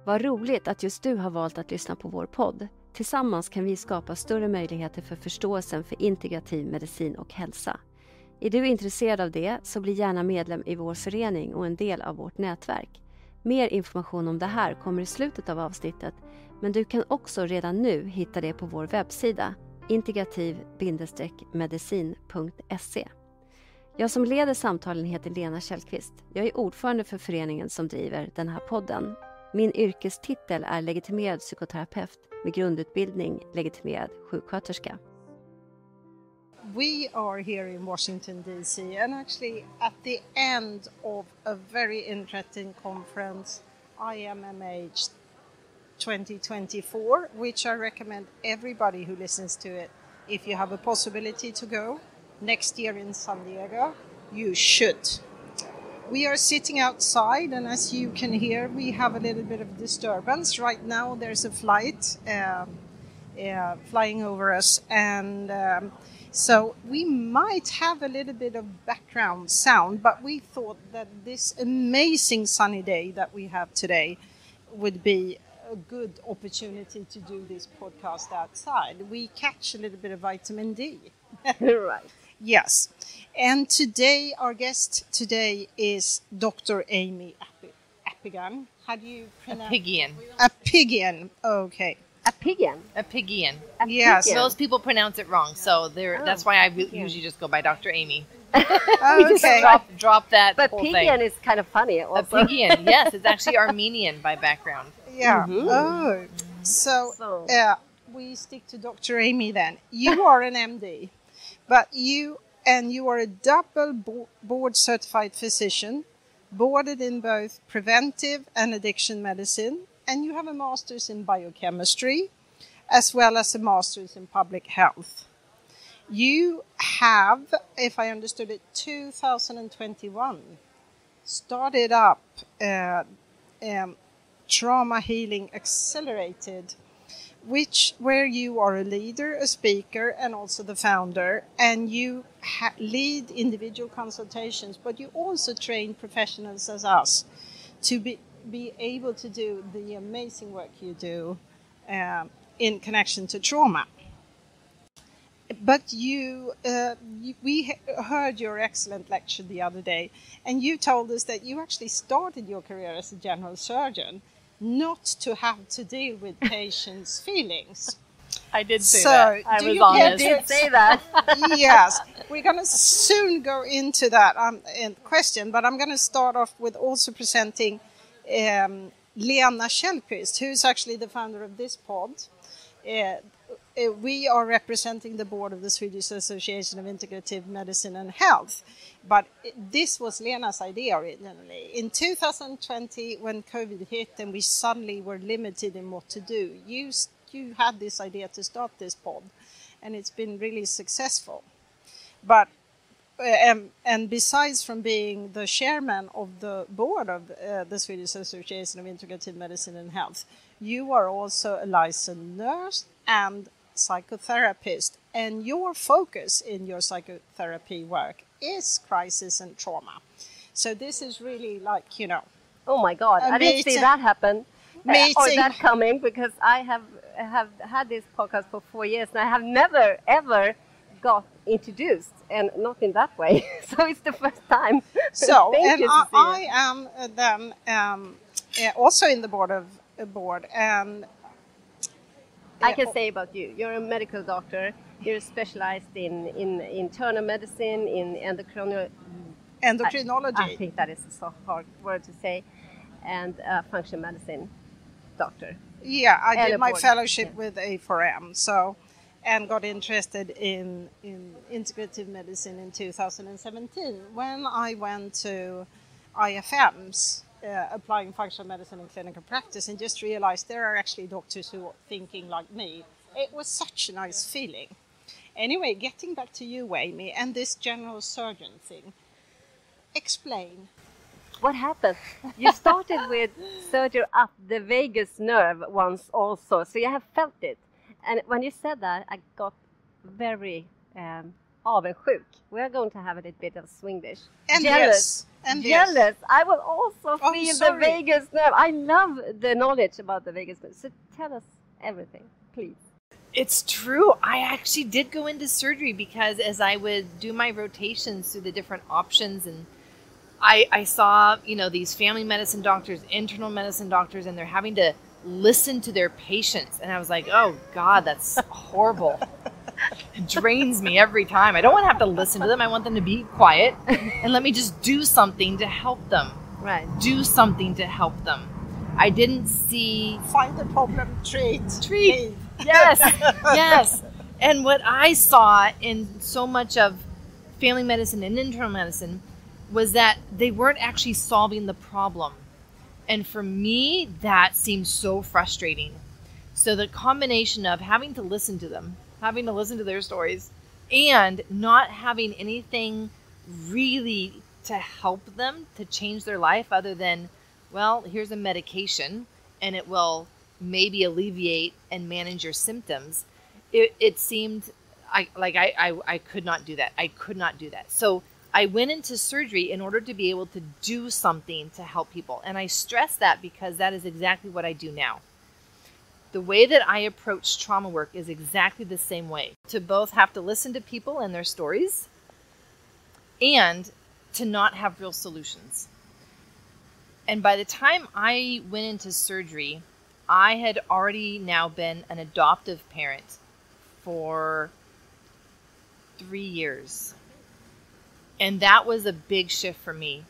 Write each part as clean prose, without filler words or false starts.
Vad roligt att just du har valt att lyssna på vår podd. Tillsammans kan vi skapa större möjligheter för förståelsen för integrativ medicin och hälsa. Är du intresserad av det så bli gärna medlem i vår förening och en del av vårt nätverk. Mer information om det här kommer i slutet av avsnittet, men du kan också redan nu hitta det på vår webbsida integrativ-medicin.se. Jag som leder samtalen heter Lena Källqvist. Jag är ordförande för föreningen som driver den här podden. Min yrkestitel är legitimerad psykoterapeut med grundutbildning legitimerad sjuksköterska. We are here in Washington DC and actually at the end of a very interesting conference, IMMH 2024, which I recommend everybody who listens to it, if you have a possibility to go next year in San Diego, you should. We are sitting outside, and as you can hear, we have a little bit of disturbance. Right now there's a flight flying over us, and so we might have a little bit of background sound, but we thought that this amazing sunny day that we have today would be a good opportunity to do this podcast outside. We catch a little bit of vitamin D. Right. Yes. And today, our guest today is Dr. Aimie Apigian. How do you pronounce it? Apigian. Apigian. Okay. Apigian? Apigian. Yes. Most people pronounce it wrong, so that's why I usually just go by Dr. Aimie. Okay. Drop that But whole Apigian thing. is kind of funny also. Apigian, yes. It's actually Armenian by background. Yeah. Mm-hmm. Oh. So we stick to Dr. Aimie then. You are an MD, but you are a double board certified physician, boarded in both preventive and addiction medicine, and you have a master's in biochemistry, as well as a master's in public health. You have, if I understood it, 2021, started up Trauma Healing Accelerated, where you are a leader, a speaker, and also the founder, and you lead individual consultations, but you also train professionals as us to be able to do the amazing work you do in connection to trauma. But we heard your excellent lecture the other day, and you told us that you actually started your career as a general surgeon not to have to deal with patients' feelings. I did say that. I was honest. You did say that. Yes. We're going to soon go into that question, but I'm going to start off with also presenting Lena Källqvist, who's actually the founder of this pod. We are representing the board of the Swedish Association of Integrative Medicine and Health, but this was Lena's idea originally. In 2020, when COVID hit and we suddenly were limited in what to do, you had this idea to start this pod, and it's been really successful. But and besides from being the chairman of the board of the Swedish Association of Integrative Medicine and Health, you are also a licensed nurse and psychotherapist, and your focus in your psychotherapy work is crisis and trauma. So this is really like, Oh my God, I didn't see that happen or that coming, because I have had this podcast for 4 years and I have never ever got introduced, and not in that way. So it's the first time. So and I am then also in the board, and I can say about you, you're a medical doctor, you're specialized in internal medicine, in endocrinology. I think that is a so hard word to say, and functional medicine doctor. Yeah, I did my fellowship with A4M, and got interested in integrative medicine in 2017 when I went to IFM's applying functional medicine in clinical practice, and just realized there are actually doctors who are thinking like me. It was such a nice feeling. Anyway, getting back to you, Aimie, and this general surgeon thing. Explain. What happened? You started with surgery up the vagus nerve once also, so you have felt it. And when you said that, I got very avundsjuk. We are going to have a little bit of Swedish. Envious. Jealous. I will also feel the sorry. vagus nerve. I love the knowledge about the vagus nerve. So tell us everything, please. It's true. I actually did go into surgery because as I would do my rotations through the different options, and I saw, these family medicine doctors, internal medicine doctors, and they're having to listen to their patients. And I was like, oh God, that's horrible. It drains me every time. I don't want to have to listen to them. I want them to be quiet and let me just do something to help them. Right. Do something to help them. I didn't see... Find the problem, treat. Yes, yes. And what I saw in so much of family medicine and internal medicine was that they weren't actually solving the problem. And for me, that seemed so frustrating. So the combination of having to listen to them, having to listen to their stories, and not having anything really to help them to change their life other than, well, here's a medication and it will maybe alleviate and manage your symptoms. It seemed I could not do that. I could not do that. So I went into surgery in order to be able to do something to help people. And I stress that because that is exactly what I do now. The way that I approach trauma work is exactly the same way. To both have to listen to people and their stories and to not have real solutions. And by the time I went into surgery, I had already now been an adoptive parent for 3 years. And that was a big shift for me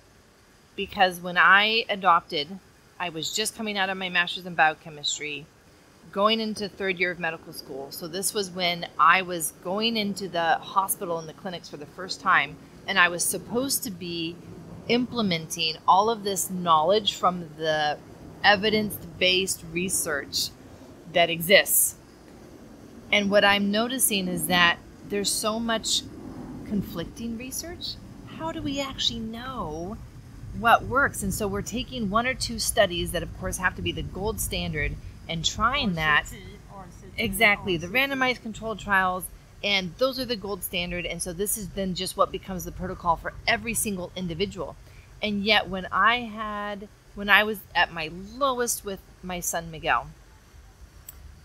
because when I adopted, I was just coming out of my master's in biochemistry, going into third year of medical school. So this was when I was going into the hospital and the clinics for the first time, and I was supposed to be implementing all of this knowledge from the evidence-based research that exists. And what I'm noticing is that there's so much conflicting research. How do we actually know what works? And so we're taking 1 or 2 studies that of course have to be the gold standard and trying that. Exactly, the randomized controlled trials, and those are the gold standard. And so this is then just what becomes the protocol for every single individual. And yet when I was at my lowest with my son Miguel,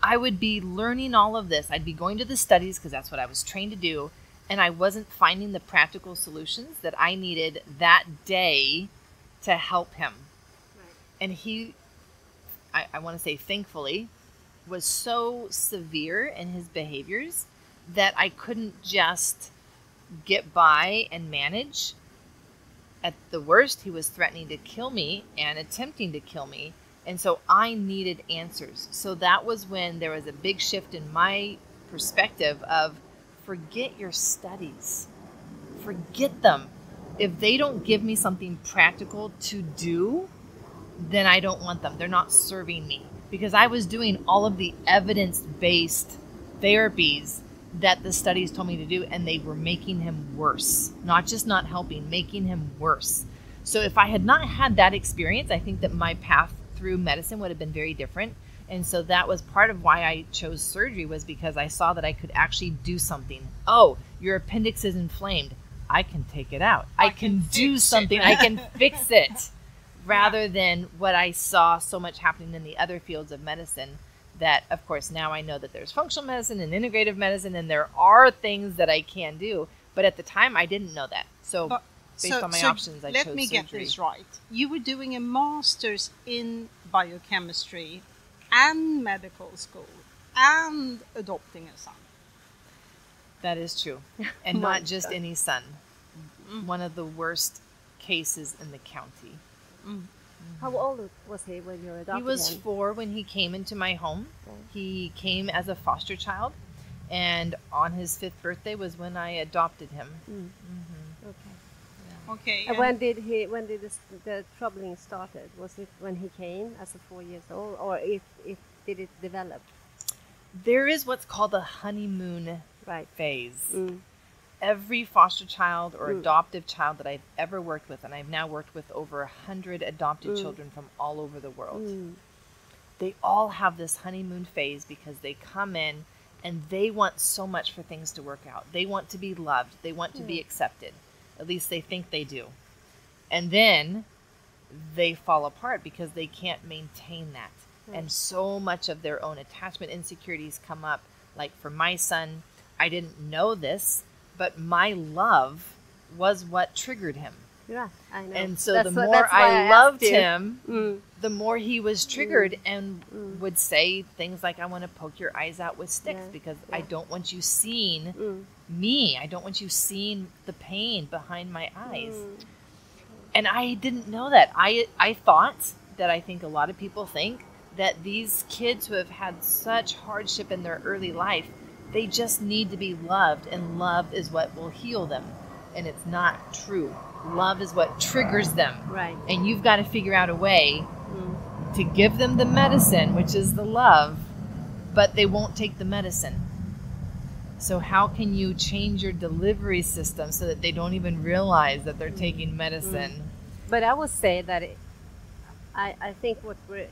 I would be learning all of this. I'd be going to the studies because that's what I was trained to do. And I wasn't finding the practical solutions that I needed that day to help him. Right. And he, I want to say thankfully, was so severe in his behaviors that I couldn't just get by and manage. At the worst, he was threatening to kill me and attempting to kill me. And so I needed answers. So that was when there was a big shift in my perspective of forget your studies. Forget them. If they don't give me something practical to do, then I don't want them. They're not serving me. Because I was doing all of the evidence-based therapies that the studies told me to do, and they were making him worse. Not just not helping, making him worse. So if I had not had that experience, I think that my path through medicine would have been very different. And so that was part of why I chose surgery, was because I saw that I could actually do something. Oh, your appendix is inflamed. I can take it out. I can do something. I can fix it. Rather than what I saw so much happening in the other fields of medicine, that, of course, now I know that there's functional medicine and integrative medicine, and there are things that I can do. But at the time, I didn't know that. So based on my options, I chose surgery. Let me get this right. You were doing a master's in biochemistry and medical school and adopting a son. That is true. And not just any son. One of the worst cases in the county. How old was he when you adopted him? He was 4 when he came into my home. Okay. He came as a foster child, and on his 5th birthday was when I adopted him. Okay. Yeah. Okay. And when did the troubling started? Was it when he came as a 4 years old, or if did it develop? There is what's called a honeymoon phase. Every foster child or adoptive child that I've ever worked with, and I've now worked with over 100 adopted children from all over the world, they all have this honeymoon phase because they come in And they want so much for things to work out. They want to be loved. They want to be accepted. At least they think they do. And then they fall apart because they can't maintain that. And so much of their own attachment insecurities come up. Like for my son, I didn't know this, but my love was what triggered him. Yeah, I know. And so the more I loved him, the more he was triggered and would say things like, I want to poke your eyes out with sticks because I don't want you seeing me. I don't want you seeing the pain behind my eyes. And I didn't know that. I thought that I think a lot of people think that these kids who have had such hardship in their early life, they just need to be loved, and love is what will heal them. And it's not true. Love is what triggers them. Right. And you've got to figure out a way to give them the medicine, which is the love, but they won't take the medicine. So how can you change your delivery system so that they don't even realize that they're taking medicine? But I would say that I think what we're,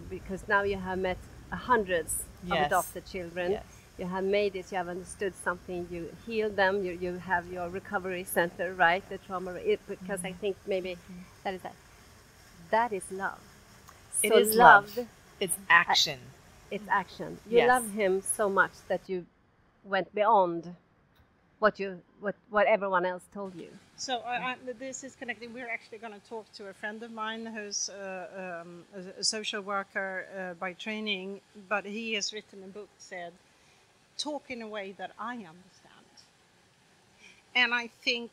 because now you have met hundreds of adopted children. Yes. You have made it, you have understood something, you heal them, you have your recovery center, right? The trauma, because I think maybe that is love. It is love. It's action. It's action. You love him so much that you went beyond what everyone else told you. So this is connected. We're actually going to talk to a friend of mine who's a social worker by training, but he has written a book said, talk in a way that I understand. And I think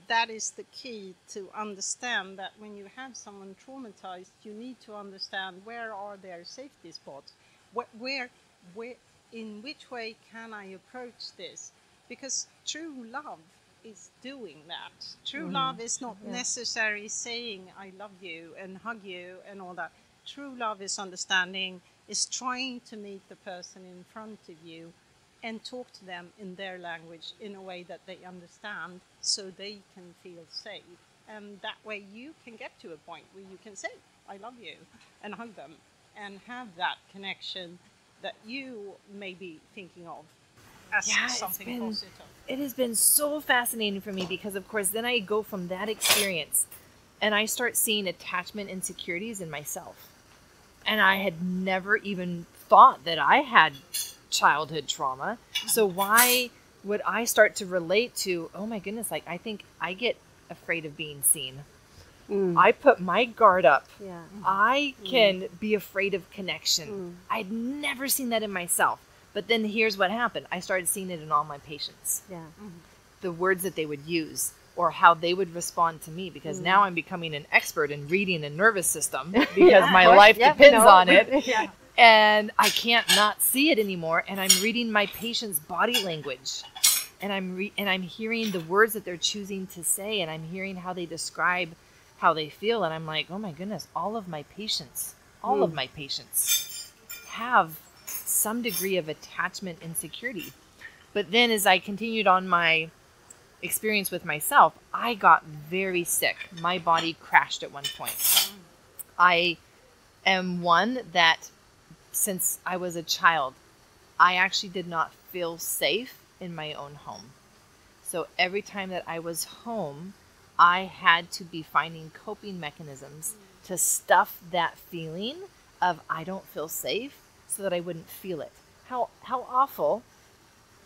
that is the key to understand that when you have someone traumatized, you need to understand where are their safety spots, where in which way can I approach this? Because true love is doing that. True love is not necessarily saying I love you and hug you and all that. True love is understanding, is trying to meet the person in front of you and talk to them in their language in a way that they understand so they can feel safe. And that way you can get to a point where you can say, I love you, and hug them, and have that connection that you may be thinking of as something positive. It has been so fascinating for me because, of course, then I go from that experience and I start seeing attachment insecurities in myself. And I had never even thought that I had childhood trauma. So why would I start to relate to, oh my goodness, like I think I get afraid of being seen. I put my guard up. Yeah. I can be afraid of connection. I'd never seen that in myself. But then here's what happened. I started seeing it in all my patients. Yeah. The words that they would use or how they would respond to me, because now I'm becoming an expert in reading the nervous system because my life depends on it. And I can't not see it anymore. And I'm reading my patients' body language. And I'm hearing the words that they're choosing to say. And I'm hearing how they describe how they feel. And I'm like, oh my goodness, all of my patients have some degree of attachment insecurity. But then as I continued on my experience with myself, I got very sick. My body crashed at one point. I am one that since I was a child, I actually did not feel safe in my own home. So every time that I was home, I had to be finding coping mechanisms to stuff that feeling of I don't feel safe so that I wouldn't feel it. How awful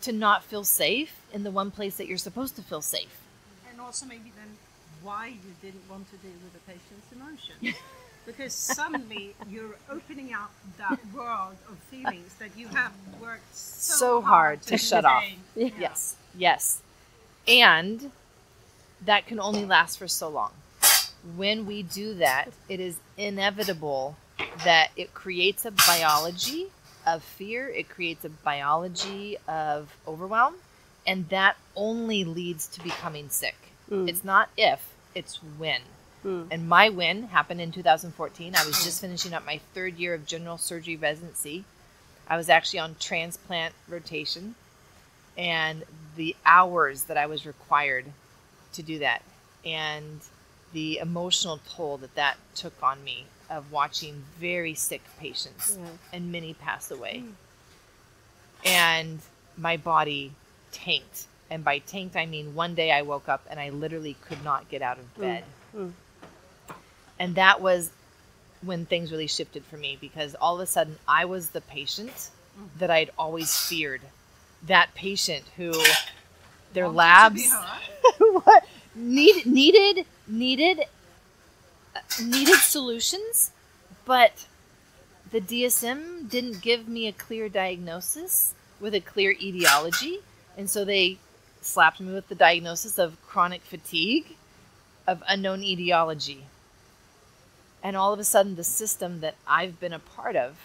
to not feel safe in the one place that you're supposed to feel safe. And also maybe then why you didn't want to deal with the patient's emotions. Because suddenly you're opening up that world of feelings that you have worked so hard to shut off. Yeah. Yes. And that can only last for so long. When we do that, it is inevitable that it creates a biology of fear. It creates a biology of overwhelm. And that only leads to becoming sick. It's not if, it's when. And my when happened in 2014. I was just finishing up my 3rd year of general surgery residency. I was actually on transplant rotation. And the hours that I was required to do that, and the emotional toll that took on me of watching very sick patients, and many pass away. and my body tanked. And by tanked, I mean one day I woke up and I literally could not get out of bed. And that was when things really shifted for me, because all of a sudden I was the patient that I'd always feared. That patient who their labs what needed solutions, but the DSM didn't give me a clear diagnosis with a clear etiology. And so they slapped me with the diagnosis of chronic fatigue of unknown etiology. And all of a sudden, the system that I've been a part of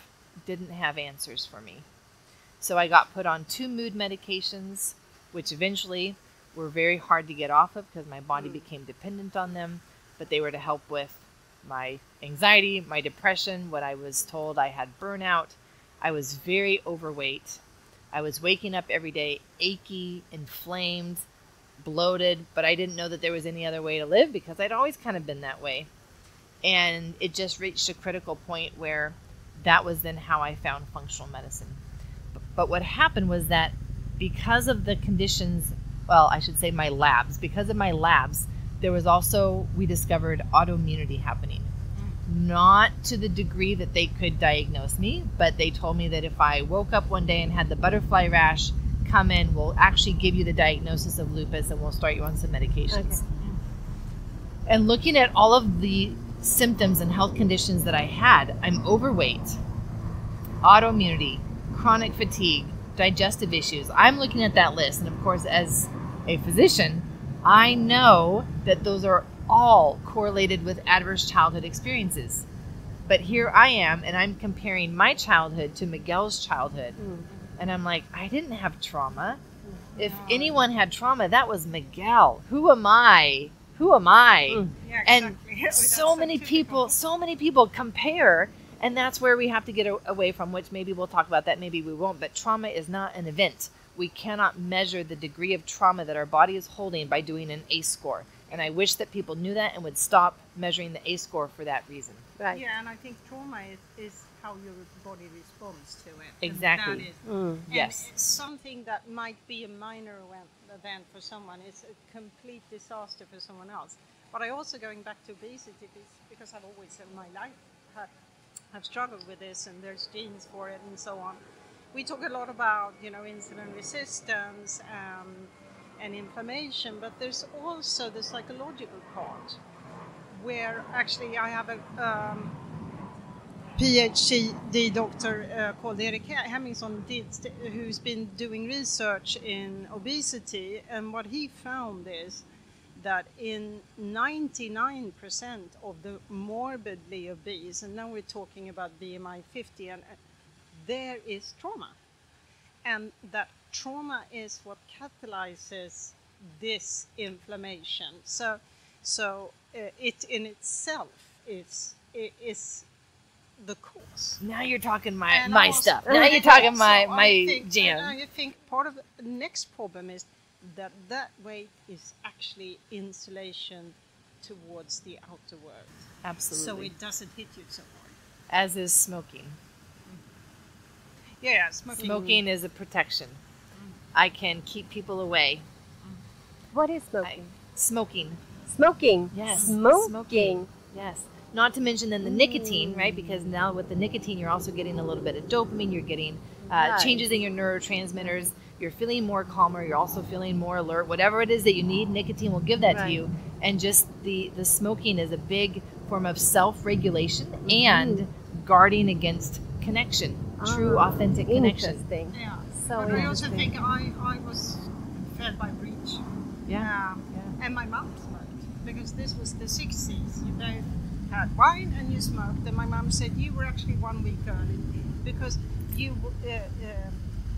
didn't have answers for me. So I got put on 2 mood medications, which eventually were very hard to get off of because my body became dependent on them. But they were to help with my anxiety, my depression, what I was told I had burnout. I was very overweight. I was waking up every day achy, inflamed, bloated, but I didn't know that there was any other way to live because I'd always kind of been that way. And it just reached a critical point where that was then how I found functional medicine. But what happened was that because of the conditions, well, I should say my labs, because of my labs, there was also, we discovered autoimmunity happening. Not to the degree that they could diagnose me, but they told me that if I woke up one day and had the butterfly rash, come in, we'll actually give you the diagnosis of lupus and we'll start you on some medications. Okay. And looking at all of the symptoms and health conditions that I had, I'm overweight, autoimmunity, chronic fatigue, digestive issues. I'm looking at that list. And of course, as a physician, I know that those are all correlated with adverse childhood experiences. But here I am, and I'm comparing my childhood to Miguel's childhood. And I'm like, I didn't have trauma. If anyone had trauma, that was Miguel. Who am I? Who am I? Yeah, exactly. And so many people compare, and that's where we have to get away from, which maybe we'll talk about that, maybe we won't, but trauma is not an event. We cannot measure the degree of trauma that our body is holding by doing an ACE score. And I wish that people knew that and would stop measuring the ACE score for that reason. Right. Yeah, and I think trauma is how your body responds to it. Exactly. Yes. Something that might be a minor event for someone is a complete disaster for someone else. But I also, going back to obesity, because I've always in my life have struggled with this, and there's genes for it and so on. We talk a lot about, insulin resistance and inflammation, but there's also the psychological part, where actually I have a PhD doctor called Erik Hemmingsson who's been doing research in obesity, and what he found is that in 99% of the morbidly obese, and now we're talking about BMI 50, and there is trauma, and that trauma is what catalyzes this inflammation. So it in itself is the cause. Now you're talking my stuff. Now you're talking my jam. And I think part of the next problem is that weight is actually insulation towards the outer world. Absolutely. So it doesn't hit you so hard. As is smoking. Yeah, smoking is a protection. I can keep people away. What is smoking? Smoking. Yes. Smoking. Yes. Not to mention then the nicotine, right? Because now with the nicotine, you're also getting a little bit of dopamine. You're getting changes in your neurotransmitters. You're feeling more calmer. You're also feeling more alert. Whatever it is that you need, nicotine will give that to you. And just the smoking is a big form of self-regulation and guarding against connection, true, authentic connection. Interesting. Yeah. So but I also think I was fed by breach. Yeah. And my mom smoked, because this was the 60s. You both had wine and you smoked. And my mom said you were actually 1 week early because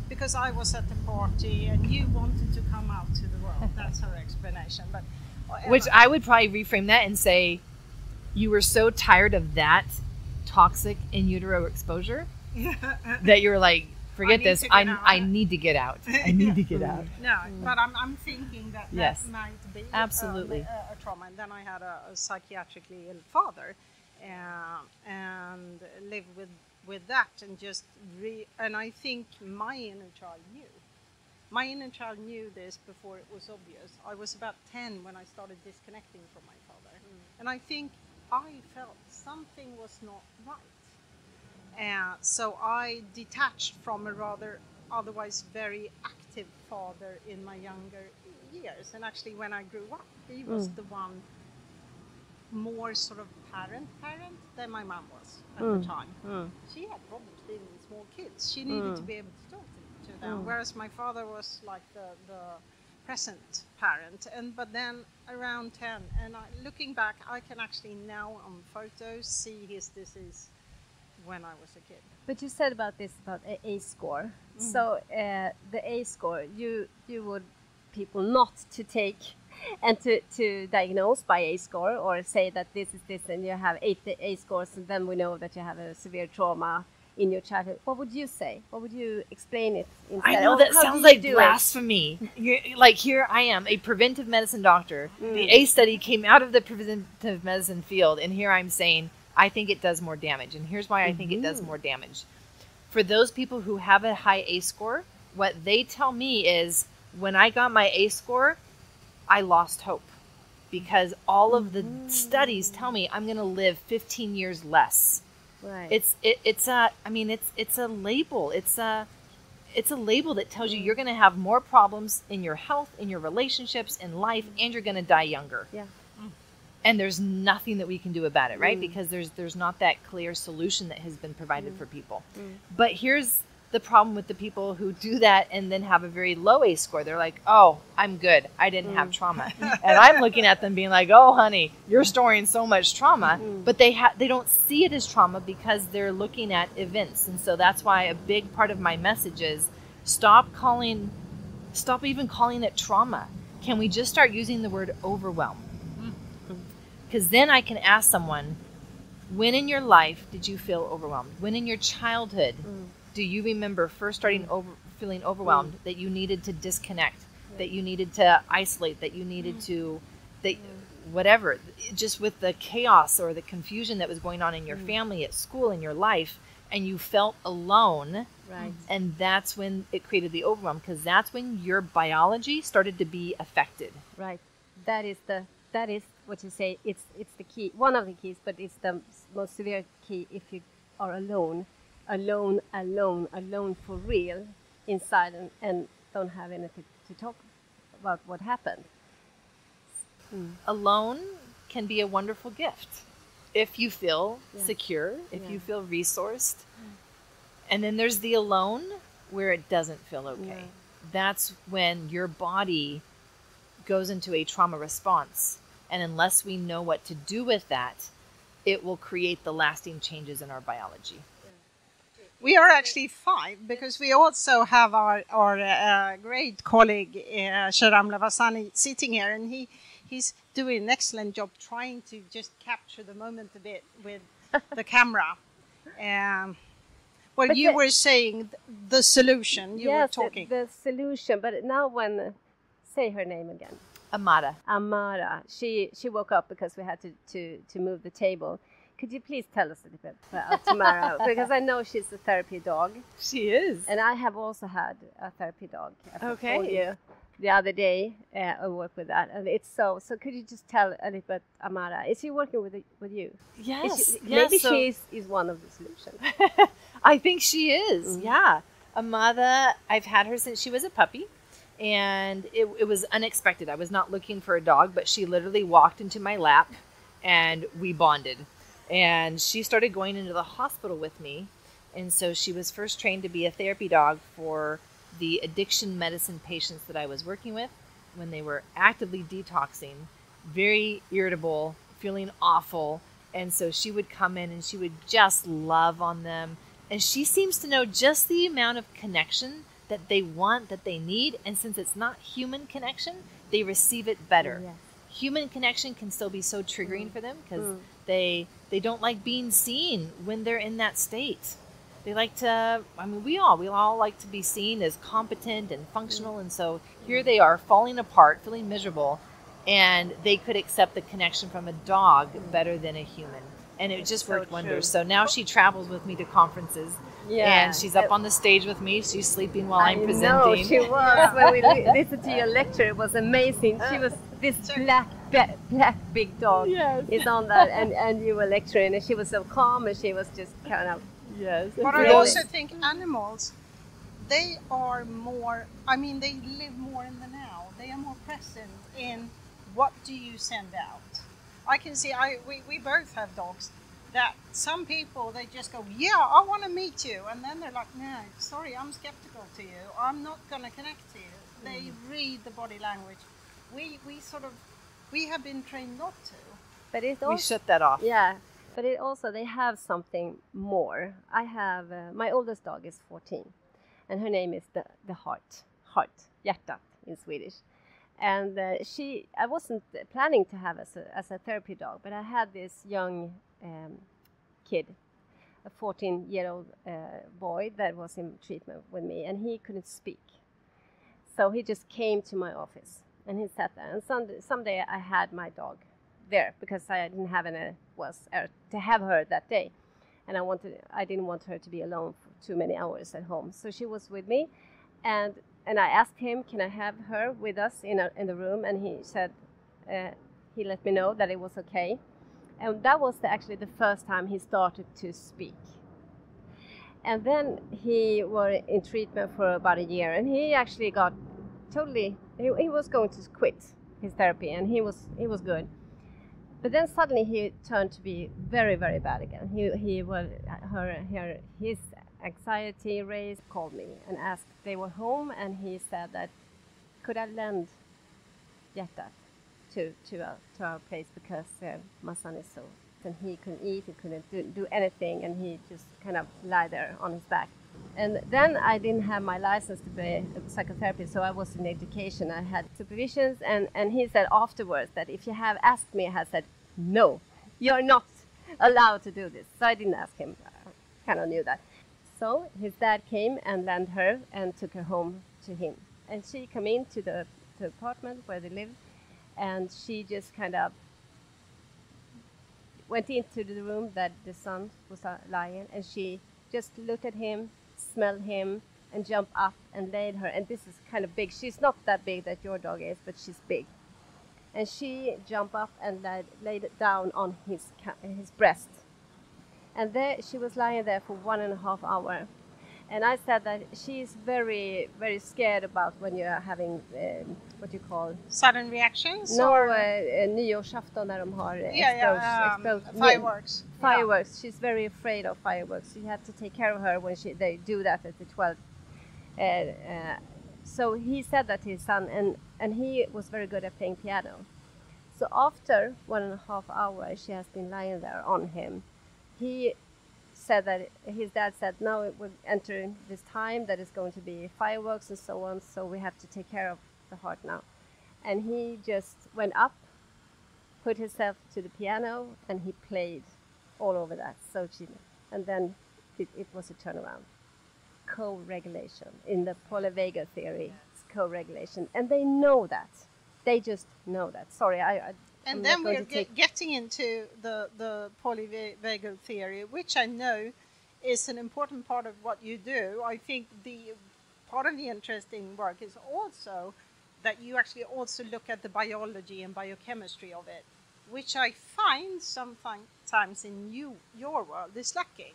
because I was at the party and you wanted to come out to the world. That's her explanation. But which I would probably reframe that and say you were so tired of that toxic in utero exposure that you were like, forget this. I need to get out. I need to get out. No, but I'm thinking that might be absolutely a trauma. And then I had a psychiatrically ill father and lived with with that, and just and I think my inner child knew. My inner child knew this before it was obvious. I was about 10 when I started disconnecting from my father. And I think I felt something was not right. So I detached from a rather otherwise very active father in my younger years. And actually when I grew up, he was the one more sort of parent than my mom was at the time. She had problems dealing with small kids. She needed to be able to talk to them, whereas my father was like the present parent. But then around 10, and looking back, I can actually now on photos see his disease when I was a kid. But you said about A score. So the A score, you would people not to take and to diagnose by A score, or say that this is this and you have 8 A scores, and then we know that you have a severe trauma in your childhood. What would you say? What would you explain it instead? I know that sounds like blasphemy. Like here I am, a preventive medicine doctor. The A study came out of the preventive medicine field, and here I'm saying I think it does more damage. And here's why I think it does more damage. For those people who have a high A score, what they tell me is when I got my A score, I lost hope, because all of the studies tell me I'm going to live 15 years less. Right. It's a label. It's a label that tells you you're going to have more problems in your health, in your relationships, in life, and you're going to die younger. Yeah. And there's nothing that we can do about it, right? Because there's not that clear solution that has been provided for people. But here's the problem with the people who do that and then have a very low A score. They're like, oh, I'm good. I didn't have trauma. And I'm looking at them being like, oh, honey, you're storing so much trauma. But they don't see it as trauma because they're looking at events. And so that's why a big part of my message is stop even calling it trauma. Can we just start using the word overwhelm? Because then I can ask someone, when in your life did you feel overwhelmed? When in your childhood do you remember first starting feeling overwhelmed, that you needed to disconnect, that you needed to isolate, that you needed to, whatever, just with the chaos or the confusion that was going on in your family, at school, in your life, and you felt alone. Right. And that's when it created the overwhelm, because that's when your biology started to be affected. Right. That is what you say. It's the key, one of the keys, but it's the most severe key if you are alone for real inside, and don't have anything to talk about what happened. Alone can be a wonderful gift if you feel secure, if you feel resourced. And then there's the alone where it doesn't feel okay. That's when your body goes into a trauma response. And unless we know what to do with that, it will create the lasting changes in our biology. We are actually 5 because we also have our great colleague Sharam Lavasani sitting here, and he's doing an excellent job trying to just capture the moment a bit with the camera. Well, you were saying the solution. You were talking. The solution. But now say her name again. Amara. She woke up because we had to move the table. Could you please tell us a little bit about Tamara? Because I know she's a therapy dog. She is. And I have also had a therapy dog. Okay. I told you the other day I work with that. And it's so could you just tell a little bit, Amara? Is she working with you? Yes. Maybe she is one of the solutions. I think she is. Yeah. Amara, I've had her since she was a puppy. And it was unexpected. I was not looking for a dog, but she literally walked into my lap and we bonded. And she started going into the hospital with me. And so she was first trained to be a therapy dog for the addiction medicine patients that I was working with when they were actively detoxing, very irritable, feeling awful. And so she would come in and she would just love on them. And she seems to know just the amount of connection that they want, that they need. And since it's not human connection, they receive it better. Yes. Human connection can still be so triggering for them because they don't like being seen when they're in that state. They like to, we all like to be seen as competent and functional. And so here they are falling apart, feeling miserable, and they could accept the connection from a dog better than a human. And it just So worked true. wonders. So now she travels with me to conferences. Yeah. And she's up on the stage with me. She's sleeping while I'm I presenting. know she was. When we listened to your lecture, it was amazing. She was this black big dog Yes. is on that, and you were lecturing, and she was so calm, and she was just kind of. Yes. But I Really? also think animals, they are more, I mean, they live more in the now. They are more present in what do you send out. I can see, we both have dogs, that some people, they just go, yeah, I want to meet you. And then they're like, no, sorry, I'm skeptical to you. I'm not going to connect to you. They read the body language. We have been trained not to. But it We also, shut that off. yeah. But it also, they have something more. I have my oldest dog is 14, and her name is the heart, hjärtat in Swedish. And I wasn't planning to have as a therapy dog, but I had this young kid, a 14-year-old boy that was in treatment with me, and he couldn't speak. So he just came to my office, and he sat there. And someday I had my dog there because I didn't have to have her that day, and I didn't want her to be alone for too many hours at home. So she was with me, and I asked him, can I have her with us in the room? And he said, he let me know that it was okay. And that was actually the first time he started to speak. And then he was in treatment for about a year, and he actually got he was going to quit his therapy, and he was good. But then suddenly he turned to be very, very bad again. His anxiety raised, called me and asked if they were home, and he said that, could I lend hjärtat to our place because my son is so, and he couldn't eat, he couldn't do anything, and he just kind of lie there on his back. And then I didn't have my license to be a psychotherapist, so I was in education. I had supervisions, and he said afterwards that if you have asked me, I said, no, you're not allowed to do this. So I didn't ask him. I kind of knew that. So his dad came and landed her and took her home to him. And she came into the apartment where they lived, and she just kind of went into the room that the son was lying, and she just looked at him, smelled him, and jumped up and laid her. And this is kind of big. She's not that big that your dog is, but she's big. And she jumped up and laid it down on his breast. And there she was lying there for 1.5 hours. And I said that she's very, very scared about when you're having what you call Sudden reactions? No, or nyårsafton när de har fireworks. Fireworks. Yeah. She's very afraid of fireworks. You have to take care of her when they do that at the 12th. So he said that to his son, and he was very good at playing piano. So after 1.5 hours, she has been lying there on him. He said that his dad said, now it will enter this time that is going to be fireworks and so on, so we have to take care of the heart now. And he just went up, put himself to the piano, and he played all over that. And then it was a turnaround. Co-regulation. In the Polyvagal Theory, it's co-regulation. And they know that. They just know that. Sorry, And then we're getting into the Polyvagal Theory, which I know is an important part of what you do. I think the part of the interesting work is also that you actually also look at the biology and biochemistry of it, which I find sometimes in your world is lacking.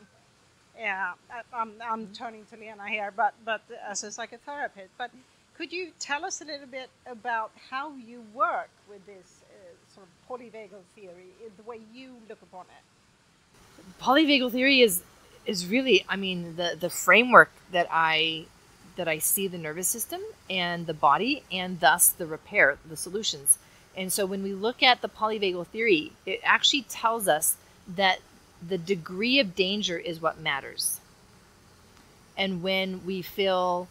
I'm turning to Lena here, but as a psychotherapist. But could you tell us a little bit about how you work with this sort of polyvagal theory, the way you look upon it? Polyvagal theory is really, I mean, the framework that I see the nervous system and the body, and thus the repair, the solutions. And so when we look at the polyvagal theory, it actually tells us that the degree of danger is what matters. And when we feel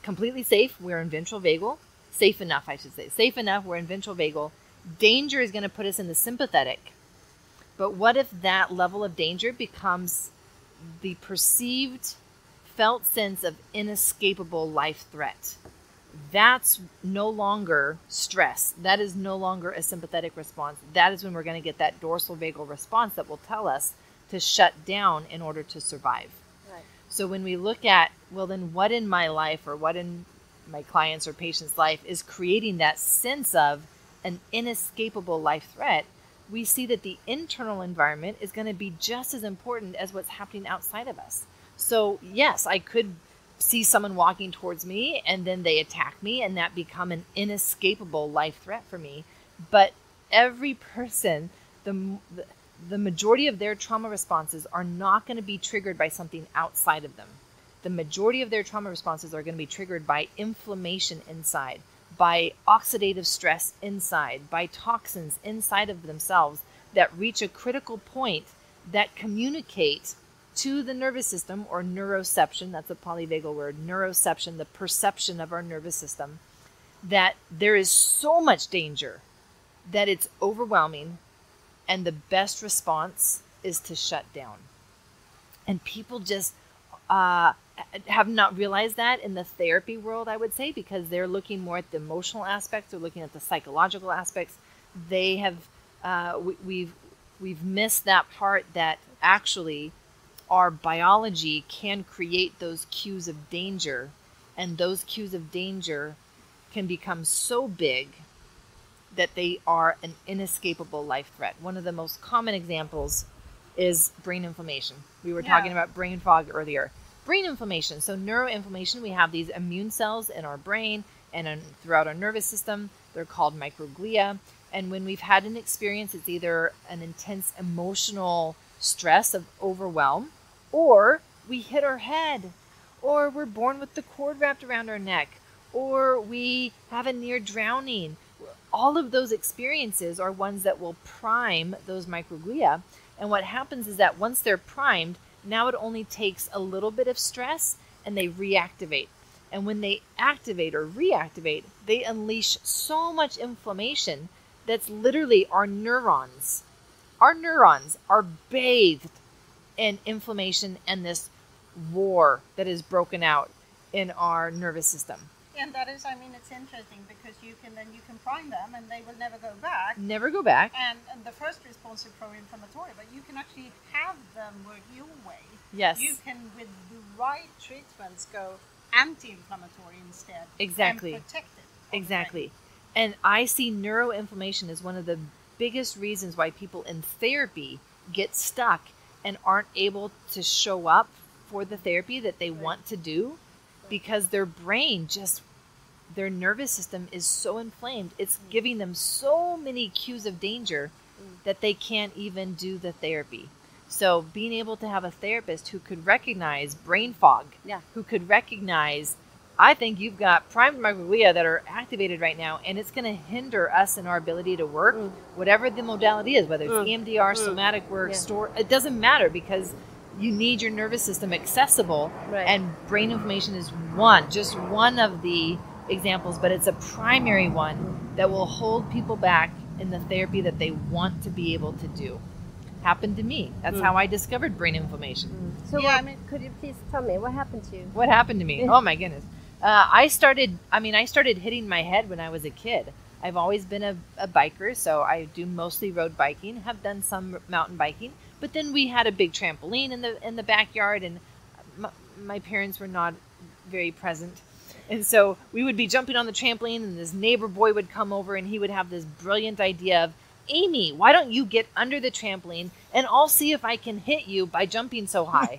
completely safe, we're in ventral vagal. Safe enough, I should say. Safe enough, we're in ventral vagal. Danger is going to put us in the sympathetic. But what if that level of danger becomes the perceived, felt sense of inescapable life threat? that's no longer stress. That is no longer a sympathetic response. That is when we're going to get that dorsal vagal response that will tell us to shut down in order to survive. Right. So when we look at, well, then what in my life or what in my clients' or patients' life is creating that sense of an inescapable life threat, we see that the internal environment is going to be just as important as what's happening outside of us. So yes, I could see someone walking towards me and then they attack me and that become an inescapable life threat for me. But every person, the majority of their trauma responses are not going to be triggered by something outside of them. The majority of their trauma responses are going to be triggered by inflammation inside, by oxidative stress inside, by toxins inside of themselves that reach a critical point that communicate to the nervous system, or neuroception, that's a polyvagal word, neuroception, the perception of our nervous system, that there is so much danger that it's overwhelming, and the best response is to shut down. And people just have not realized that in the therapy world, I would say, because they're looking more at the emotional aspects, they're looking at the psychological aspects. They have, we've missed that part that actually our biology can create those cues of danger, and those cues of danger can become so big that they are an inescapable life threat. One of the most common examples is brain inflammation. We were talking about brain fog earlier. Brain inflammation. So neuroinflammation, we have these immune cells in our brain and throughout our nervous system. They're called microglia. And when we've had an experience, it's either an intense emotional stress of overwhelm, or we hit our head, or we're born with the cord wrapped around our neck, or we have a near drowning. All of those experiences are ones that will prime those microglia. And what happens is that once they're primed, now it only takes a little bit of stress and they reactivate. And when they activate or reactivate, they unleash so much inflammation that's literally our neurons. Our neurons are bathed in inflammation and this war that is broken out in our nervous system. And that is, it's interesting because you can prime them and they will never go back. Never go back. And the first response is pro-inflammatory, but you can actually have them work your way. Yes. You can, with the right treatments, go anti-inflammatory instead. Exactly. And protect it. Exactly. And I see neuroinflammation as one of the biggest reasons why people in therapy get stuck and aren't able to show up for the therapy that they want to do, because their brain their nervous system is so inflamed. It's giving them so many cues of danger that they can't even do the therapy. So being able to have a therapist who could recognize brain fog, who could recognize, I think you've got primed microglia that are activated right now, and it's going to hinder us in our ability to work, whatever the modality is, whether it's EMDR, somatic work, it doesn't matter, because you need your nervous system accessible, and brain inflammation is just one of the examples, but it's a primary one that will hold people back in the therapy that they want to be able to do. Happened to me. That's how I discovered brain inflammation. So could you please tell me what happened to you? What happened to me? Oh my goodness. I started hitting my head when I was a kid. I've always been a biker, so I do mostly road biking, have done some mountain biking, but then we had a big trampoline in the backyard, and my parents were not very present. And so we would be jumping on the trampoline, and this neighbor boy would come over, and he would have this brilliant idea of, Amy, why don't you get under the trampoline and I'll see if I can hit you by jumping so high.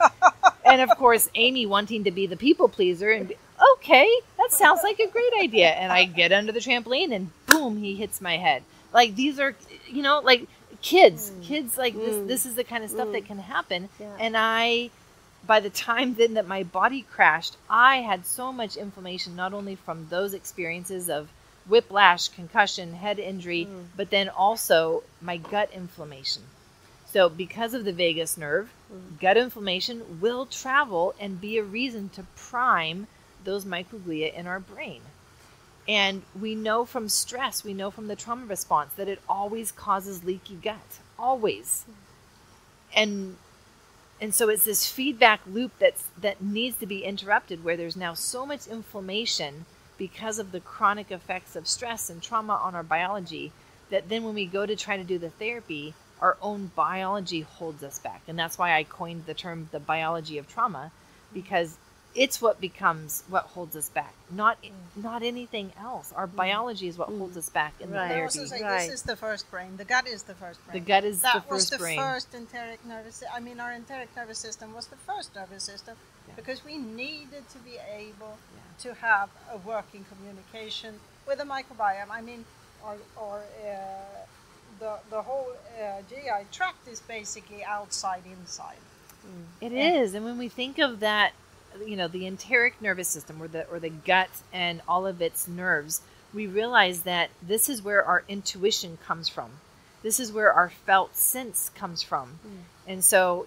And of course, Amy wanting to be the people pleaser and okay, that sounds like a great idea. And I get under the trampoline and boom, he hits my head. Like these are, like kids like this is the kind of stuff that can happen. Yeah. And by the time then that my body crashed, I had so much inflammation, not only from those experiences of whiplash, concussion, head injury, but then also my gut inflammation. So because of the vagus nerve, gut inflammation will travel and be a reason to prime those microglia in our brain. And we know from stress, we know from the trauma response that it always causes leaky gut, always. And so it's this feedback loop that needs to be interrupted, where there's now so much inflammation because of the chronic effects of stress and trauma on our biology, that then when we go to try to do the therapy, our own biology holds us back. And that's why I coined the term the biology of trauma, because it's what holds us back, not anything else. Our biology is what holds us back in the I therapy. also say this is the first brain. The gut is the first brain. The gut is the That first was the brain. first enteric nervous. I mean, our enteric nervous system was the first nervous system because we needed to be able to have a working communication with the microbiome. I mean, the whole GI tract is basically outside inside. It is, and when we think of that, the enteric nervous system or the gut and all of its nerves, we realize that this is where our intuition comes from. This is where our felt sense comes from. And so,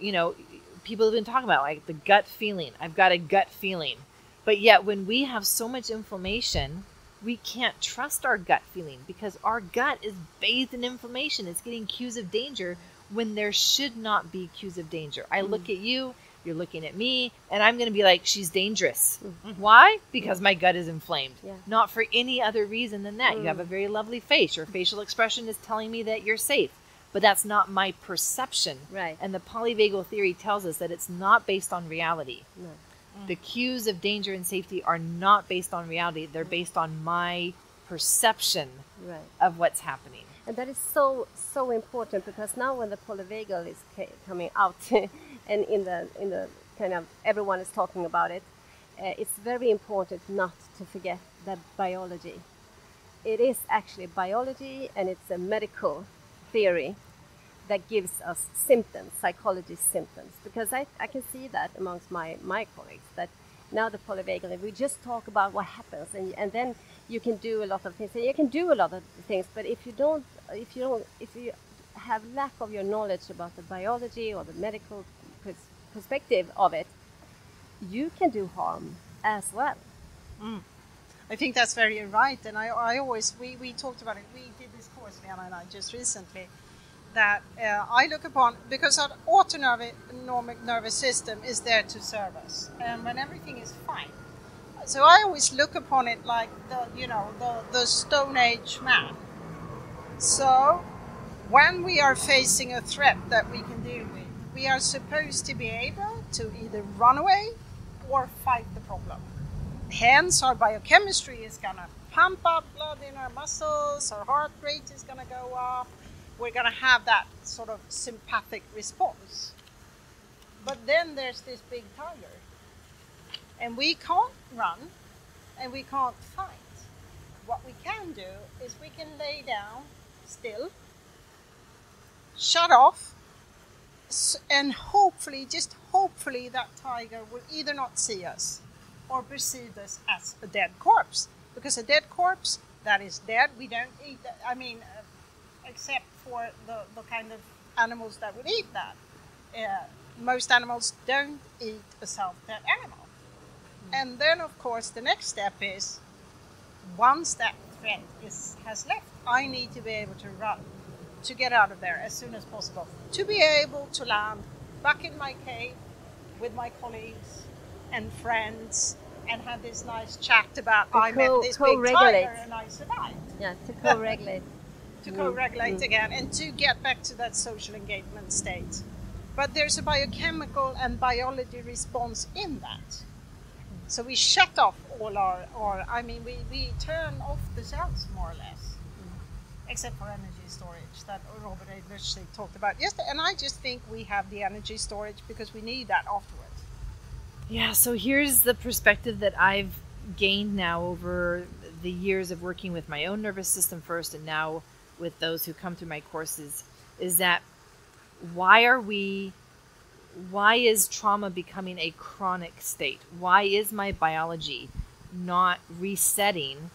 people have been talking about like the gut feeling. I've got a gut feeling. But yet when we have so much inflammation, we can't trust our gut feeling because our gut is bathed in inflammation. It's getting cues of danger when there should not be cues of danger. I look at you, you're looking at me, and I'm going to be like, she's dangerous. Why? Because my gut is inflamed. Not for any other reason than that. You have a very lovely face. Your facial expression is telling me that you're safe. But that's not my perception. Right. And the polyvagal theory tells us that it's not based on reality. No. The cues of danger and safety are not based on reality. They're based on my perception of what's happening. And that is so important because now when the polyvagal is coming out and in the kind of everyone is talking about it, it's very important not to forget that biology. It is actually biology and it's a medical theory that gives us symptoms, psychology symptoms, because I can see that amongst my colleagues that now the polyvagal, we just talk about what happens and then you can do a lot of things. And you can do a lot of things, but if you have lack of your knowledge about the biology or the medical perspective of it, you can do harm as well. I think that's very right, and I always we talked about it. We did this course, Lena and I, just recently. That I look upon because our autonomic nervous system is there to serve us, and when everything is fine. So I always look upon it like the Stone Age man. So when we are facing a threat that we can deal with, we are supposed to be able to either run away or fight the problem. Hence, our biochemistry is going to pump up blood in our muscles, our heart rate is going to go up, we're going to have that sort of sympathetic response. But then there's this big tiger, and we can't run, and we can't fight. What we can do is we can lay down still, shut off, and hopefully, just hopefully, that tiger will either not see us or perceive us as a dead corpse. Because a dead corpse, that is dead, we don't eat that. I mean, except for the kind of animals that would eat that. Most animals don't eat a self-dead animal. And then, of course, the next step is, once that threat has left, I need to be able to run, to get out of there as soon as possible, to be able to land back in my cave with my colleagues and friends and have this nice chat about I met this big tiger and I survived. Yeah, to co-regulate. To co-regulate again and to get back to that social engagement state. But there's a biochemical and biology response in that. So we shut off all we turn off the cells more or less, except for energy storage that Robert Adlerstein talked about yesterday. And I just think we have the energy storage because we need that afterwards. Yeah, so here's the perspective that I've gained now over the years of working with my own nervous system first and now with those who come through my courses, is that why is trauma becoming a chronic state? Why is my biology not resetting?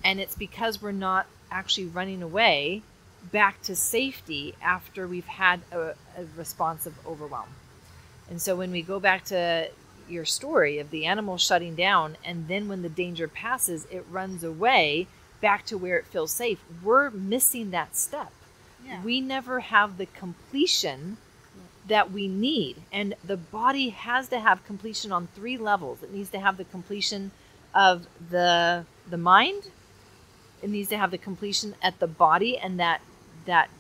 And it's because we're not actually running away back to safety after we've had a response of overwhelm. And so when we go back to your story of the animal shutting down, and then when the danger passes, it runs away back to where it feels safe. We're missing that step. Yeah. We never have the completion that we need. And the body has to have completion on 3 levels. It needs to have the completion of the mind. It needs to have the completion at the body and that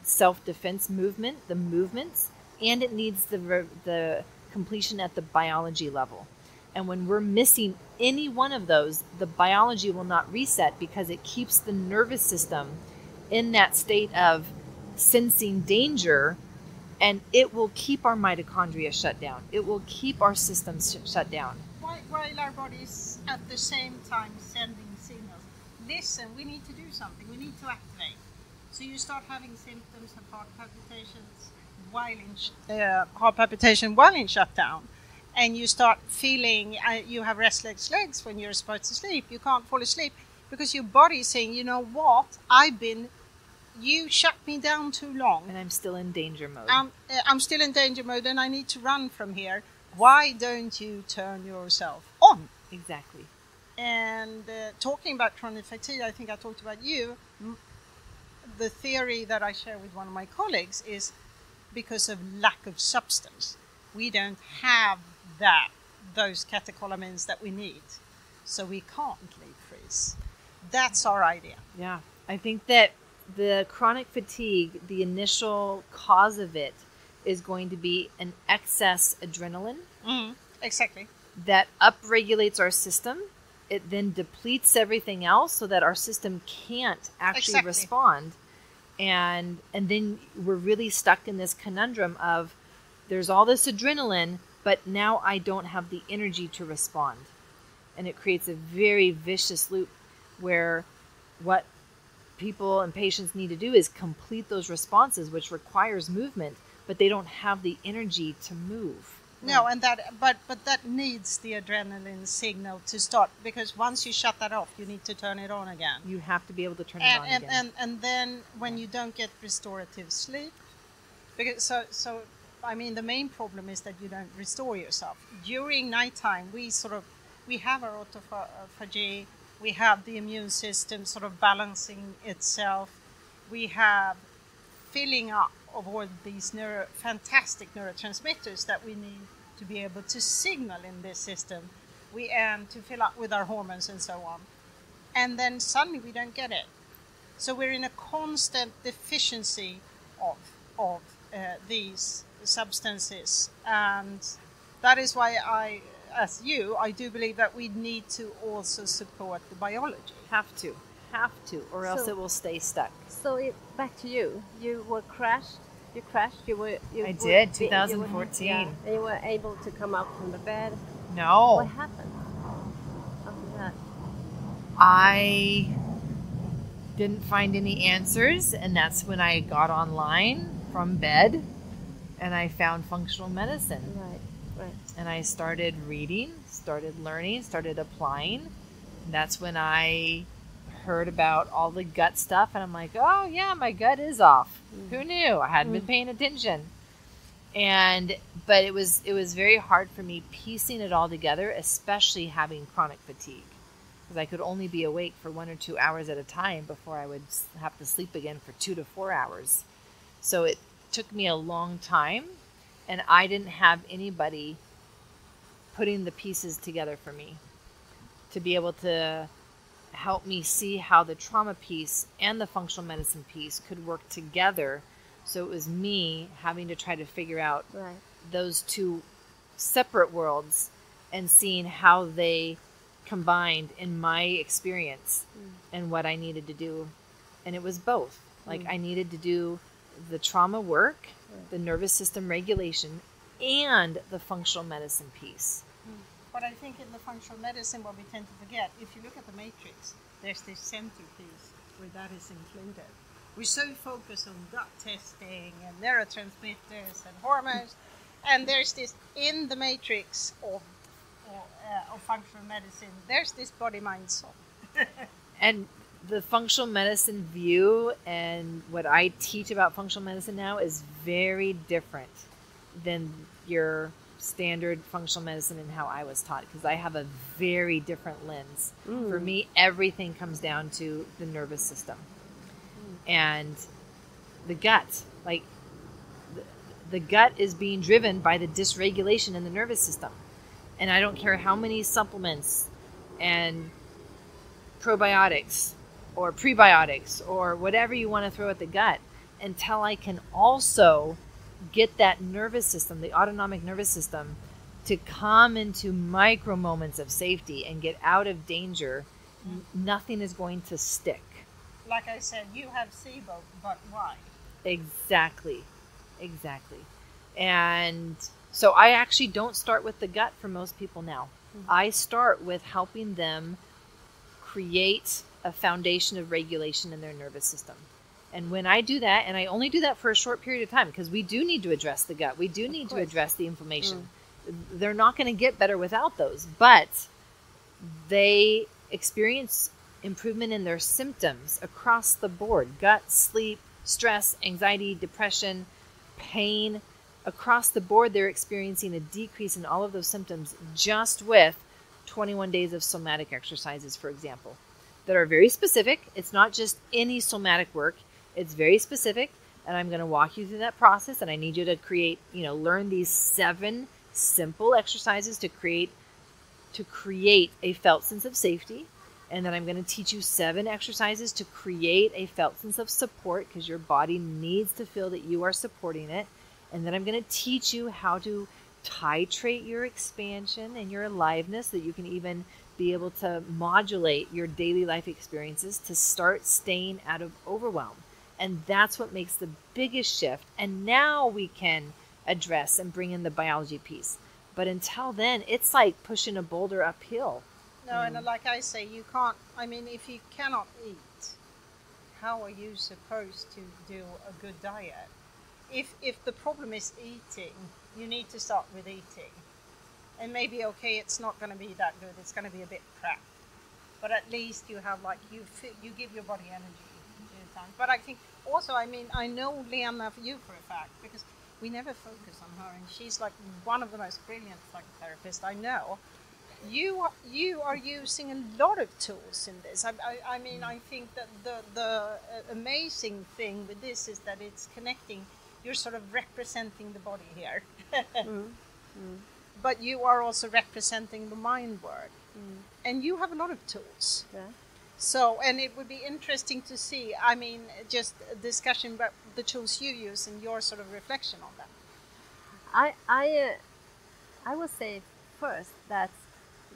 self-defense movement, the movements, and it needs the completion at the biology level. And when we're missing any one of those, the biology will not reset because it keeps the nervous system in that state of sensing danger, and it will keep our mitochondria shut down. It will keep our systems shut down. While our body's at the same time sending signals. Listen, we need to do something. We need to activate. So you start having symptoms of heart palpitations while in shutdown. And you start feeling you have restless legs when you're supposed to sleep. You can't fall asleep because your body's saying, you know what, you shut me down too long. And I'm still in danger mode. I'm still in danger mode and I need to run from here. Why don't you turn yourself on? Exactly. And talking about chronic fatigue, I think I talked about you. The theory that I share with one of my colleagues is because of lack of substance. We don't have those catecholamines that we need. So we can't leave freeze. That's our idea. Yeah. I think that the chronic fatigue, the initial cause of it is going to be an excess adrenaline. Mm-hmm. Exactly. That upregulates our system. It then depletes everything else so that our system can't actually respond. And then we're really stuck in this conundrum of there's all this adrenaline, but now I don't have the energy to respond. And it creates a very vicious loop where what people and patients need to do is complete those responses, which requires movement, but they don't have the energy to move. No, and but that needs the adrenaline signal to start, because once you shut that off, you need to turn it on again. You have to be able to turn it on again. And then when you don't get restorative sleep, because so I mean the main problem is that you don't restore yourself during nighttime. We have our autophagy, we have the immune system sort of balancing itself, we have filling up of all these fantastic neurotransmitters that we need to be able to signal in this system. We to fill up with our hormones and so on. And then suddenly we don't get it. So we're in a constant deficiency of these substances. And that is why I do believe that we need to also support the biology. Have to, or else it will stay stuck. So back to you. You were crashed. You crashed. I did, 2014. And you were able to come out from the bed. No. What happened after that? I didn't find any answers, and that's when I got online from bed, and I found functional medicine. Right. And I started reading, started learning, started applying. And that's when I heard about all the gut stuff, and I'm like, oh yeah, my gut is off. Who knew? I hadn't been paying attention. But it was very hard for me piecing it all together, especially having chronic fatigue, because I could only be awake for 1 or 2 hours at a time before I would have to sleep again for 2 to 4 hours. So it took me a long time, and I didn't have anybody putting the pieces together for me to be able to help me see how the trauma piece and the functional medicine piece could work together. So it was me having to try to figure out those two separate worlds and seeing how they combined in my experience and what I needed to do. And it was both. Like I needed to do the trauma work, the nervous system regulation, and the functional medicine piece. But I think in the functional medicine, what we tend to forget, if you look at the matrix, there's this centerpiece where that is included. We're so focused on gut testing and neurotransmitters and hormones, and there's this in the matrix of functional medicine. There's this body, mind, soul. And the functional medicine view and what I teach about functional medicine now is very different than your standard functional medicine and how I was taught, because I have a very different lens. For me, everything comes down to the nervous system and the gut. Like the gut is being driven by the dysregulation in the nervous system, and I don't care how many supplements and probiotics or prebiotics or whatever you want to throw at the gut until I can also get that nervous system, the autonomic nervous system, to come into micro moments of safety and get out of danger, nothing is going to stick. Like I said, you have SIBO, but why? Exactly. And so I actually don't start with the gut for most people now. I start with helping them create a foundation of regulation in their nervous system. And when I do that, and I only do that for a short period of time, because we do need to address the gut. We do need to address the inflammation. They're not going to get better without those, but they experience improvement in their symptoms across the board: gut, sleep, stress, anxiety, depression, pain. Across the board, they're experiencing a decrease in all of those symptoms just with 21 days of somatic exercises, for example, that are very specific. It's not just any somatic work. It's very specific, and I'm going to walk you through that process, and I need you to learn these 7 simple exercises to create a felt sense of safety. And then I'm going to teach you 7 exercises to create a felt sense of support, because your body needs to feel that you are supporting it. And then I'm going to teach you how to titrate your expansion and your aliveness, so that you can even be able to modulate your daily life experiences to start staying out of overwhelm. And that's what makes the biggest shift. And now we can address and bring in the biology piece. But until then, it's like pushing a boulder uphill. No, and like I say, you can't, if you cannot eat, how are you supposed to do a good diet? If the problem is eating, you need to start with eating. And maybe, okay, it's not going to be that good, it's going to be a bit crap. But at least you have, you give your body energy. But I think also, I know Lena, you for a fact, because we never focus on her, and she's like one of the most brilliant psychotherapists I know. You are using a lot of tools in this. I think that the amazing thing with this is that it's connecting. You're sort of representing the body here, but you are also representing the mind world, and you have a lot of tools. Yeah. So, and it would be interesting to see, just a discussion about the tools you use and your sort of reflection on them. I would say first that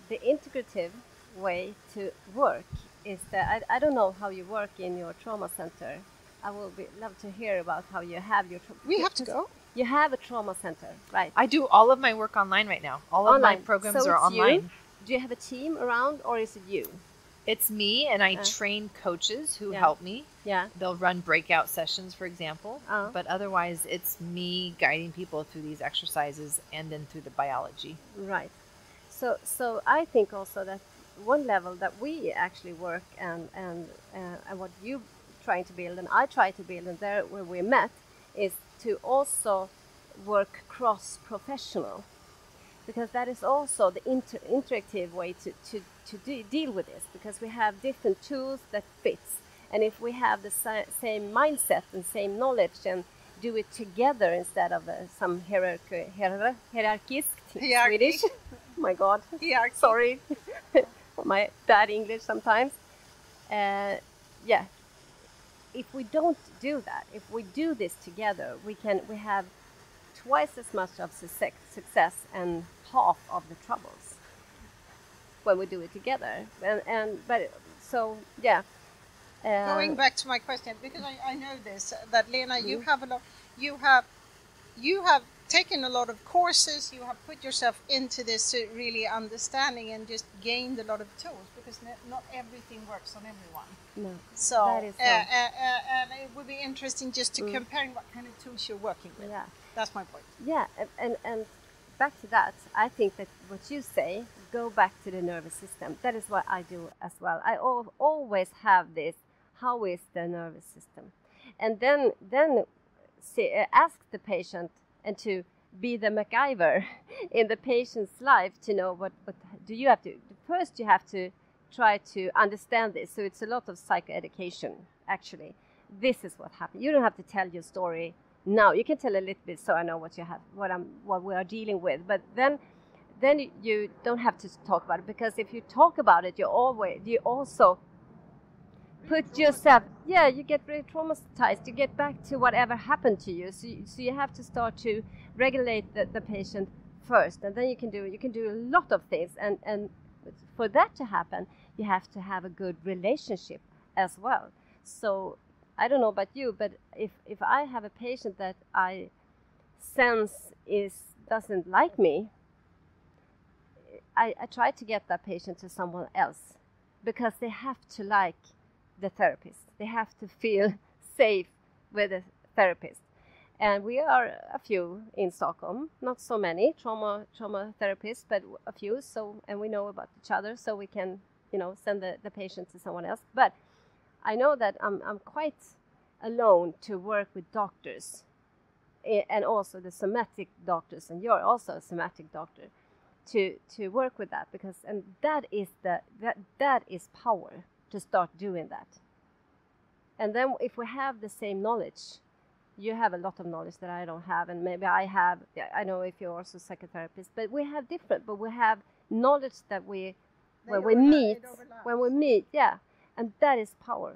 the integrative way to work is that I don't know how you work in your trauma center. I will love to hear about how you have your... We have to go. You have a trauma center, right? I do all of my work online right now. All of my programs are online. You? Do you have a team around, or is it you? It's me, and I train coaches who help me. Yeah. They'll run breakout sessions, for example. But otherwise, it's me guiding people through these exercises and then through the biology. Right. So I think also that one level that we actually work and what you trying to build and I try to build, and there where we met, is to also work cross-professional, because that is also the interactive way to deal with this, because we have different tools that fits, and if we have the same mindset and same knowledge and do it together instead of some hierarchy. Swedish. Oh my God. Hierarchy. Sorry for my bad English sometimes. If we don't do that, if we do this together, we have twice as much of success and half of the troubles when we do it together. Going back to my question, because I know this, that Lena, you have taken a lot of courses, you have put yourself into this really understanding and just gained a lot of tools, because not everything works on everyone. No, so that is and it would be interesting just to comparing what kind of tools you're working with. Yeah. That's my point. Yeah, and back to that, I think that what you say, go back to the nervous system. That is what I do as well. I always have this, how is the nervous system? And then ask the patient and to be the MacGyver in the patient's life to know what do you have to. First you have to try to understand this. So it's a lot of psychoeducation, actually. This is what happened. You don't have to tell your story now. You can tell a little bit so I know what you have, what we are dealing with. But then you don't have to talk about it, because if you talk about it, you also put yourself, you get really traumatized. You get back to whatever happened to you. So you have to start to regulate the patient first, and then you can do a lot of things. And for that to happen, you have to have a good relationship as well. So I don't know about you, but if I have a patient that I sense doesn't like me, I try to get that patient to someone else, because they have to like the therapist. They have to feel safe with a therapist. And we are a few in Stockholm, not so many trauma therapists, but a few. So, and we know about each other, so we can, send the patient to someone else. But I know that I'm quite alone to work with doctors, and also the somatic doctors, and you're also a somatic doctor, to work with that, because that is power to start doing that. And then if we have the same knowledge, you have a lot of knowledge that I don't have, and maybe I have. I know if you're also a psychotherapist, but we have knowledge that when we meet, and that is power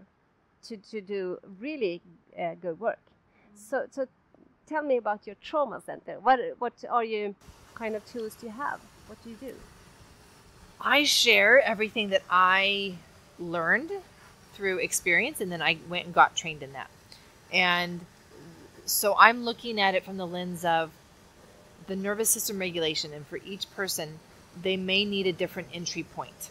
to do really good work. So tell me about your trauma center. What are you kind of tools do you have? What do you do? I share everything that I learned through experience, and then I went and got trained in that. And so I'm looking at it from the lens of the nervous system regulation, and for each person, they may need a different entry point.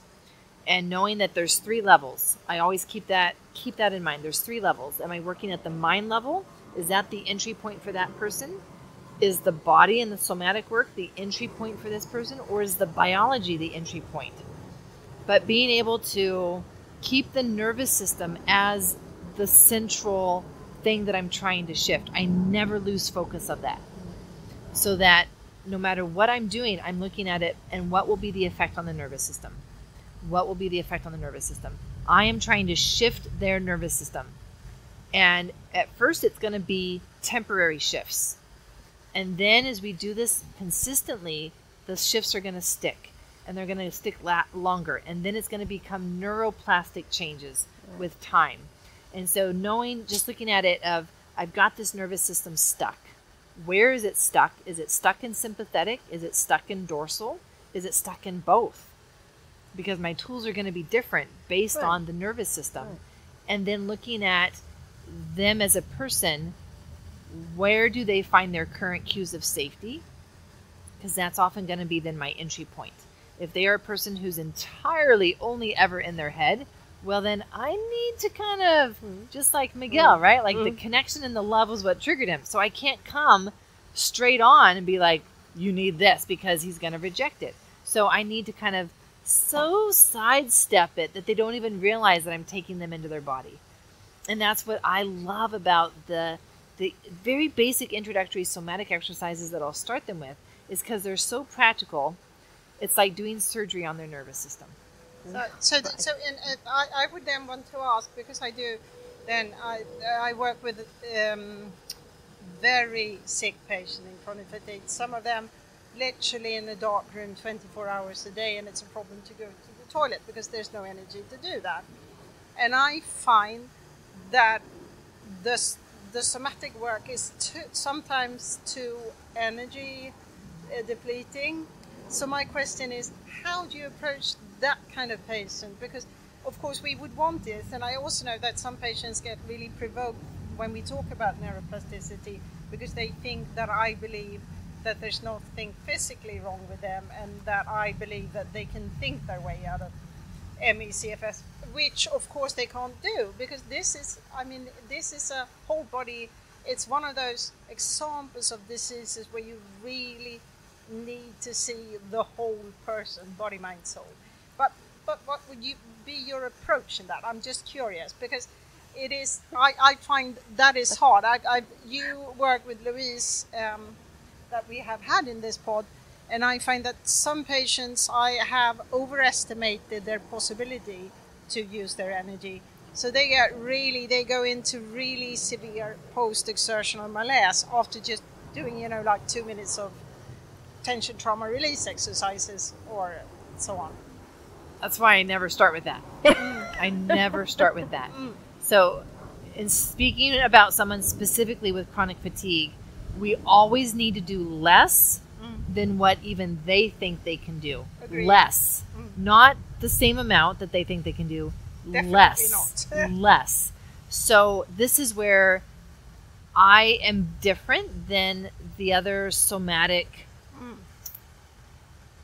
And knowing that there's 3 levels, I always keep that in mind. There's 3 levels. Am I working at the mind level? Is that the entry point for that person? Is the body and the somatic work the entry point for this person, or is the biology the entry point? But being able to keep the nervous system as the central thing that I'm trying to shift. I never lose focus of that. So that no matter what I'm doing, I'm looking at it and what will be the effect on the nervous system? What will be the effect on the nervous system? I am trying to shift their nervous system. And at first it's going to be temporary shifts. And then as we do this consistently, the shifts are going to stick. And they're going to stick longer. And then it's going to become neuroplastic changes with time. And so just looking at it of, I've got this nervous system stuck. Where is it stuck? Is it stuck in sympathetic? Is it stuck in dorsal? Is it stuck in both? Because my tools are going to be different based on the nervous system. Right. And then looking at them as a person, where do they find their current cues of safety? Because that's often going to be then my entry point. If they are a person who's entirely only ever in their head, well, then I need to kind of, just like Miguel, right? Like the connection and the love was what triggered him. So I can't come straight on and be like, you need this, because he's going to reject it. So I need to kind of so sidestep it that they don't even realize that I'm taking them into their body. And that's what I love about the very basic introductory somatic exercises that I'll start them with, is because they're so practical. It's like doing surgery on their nervous system. I would then want to ask, because I do, then I work with very sick patients in chronic fatigue. Some of them literally in a dark room 24 hours a day, and it's a problem to go to the toilet because there's no energy to do that. And I find that the somatic work is sometimes too energy depleting. So my question is, how do you approach that kind of patient? Because of course we would want this, and I also know that some patients get really provoked when we talk about neuroplasticity, because they think that I believe that there's nothing physically wrong with them, and that I believe that they can think their way out of ME/CFS, which of course they can't do, because this is a whole body. It's one of those examples of diseases where you really need to see the whole person, body, mind, soul. But what would be your approach in that? I'm just curious, because it is. I find that is hard. You work with Louise that we have had in this pod, and I find that some patients I have overestimated their possibility to use their energy. So they go into really severe post-exertional malaise after just doing, like 2 minutes of tension trauma release exercises or so on. That's why I never start with that. I never start with that. So in speaking about someone specifically with chronic fatigue, we always need to do less than what even they think they can do. Agreed. Less. Not the same amount that they think they can do. Definitely Less. not. Less. So this is where I am different than the other somatic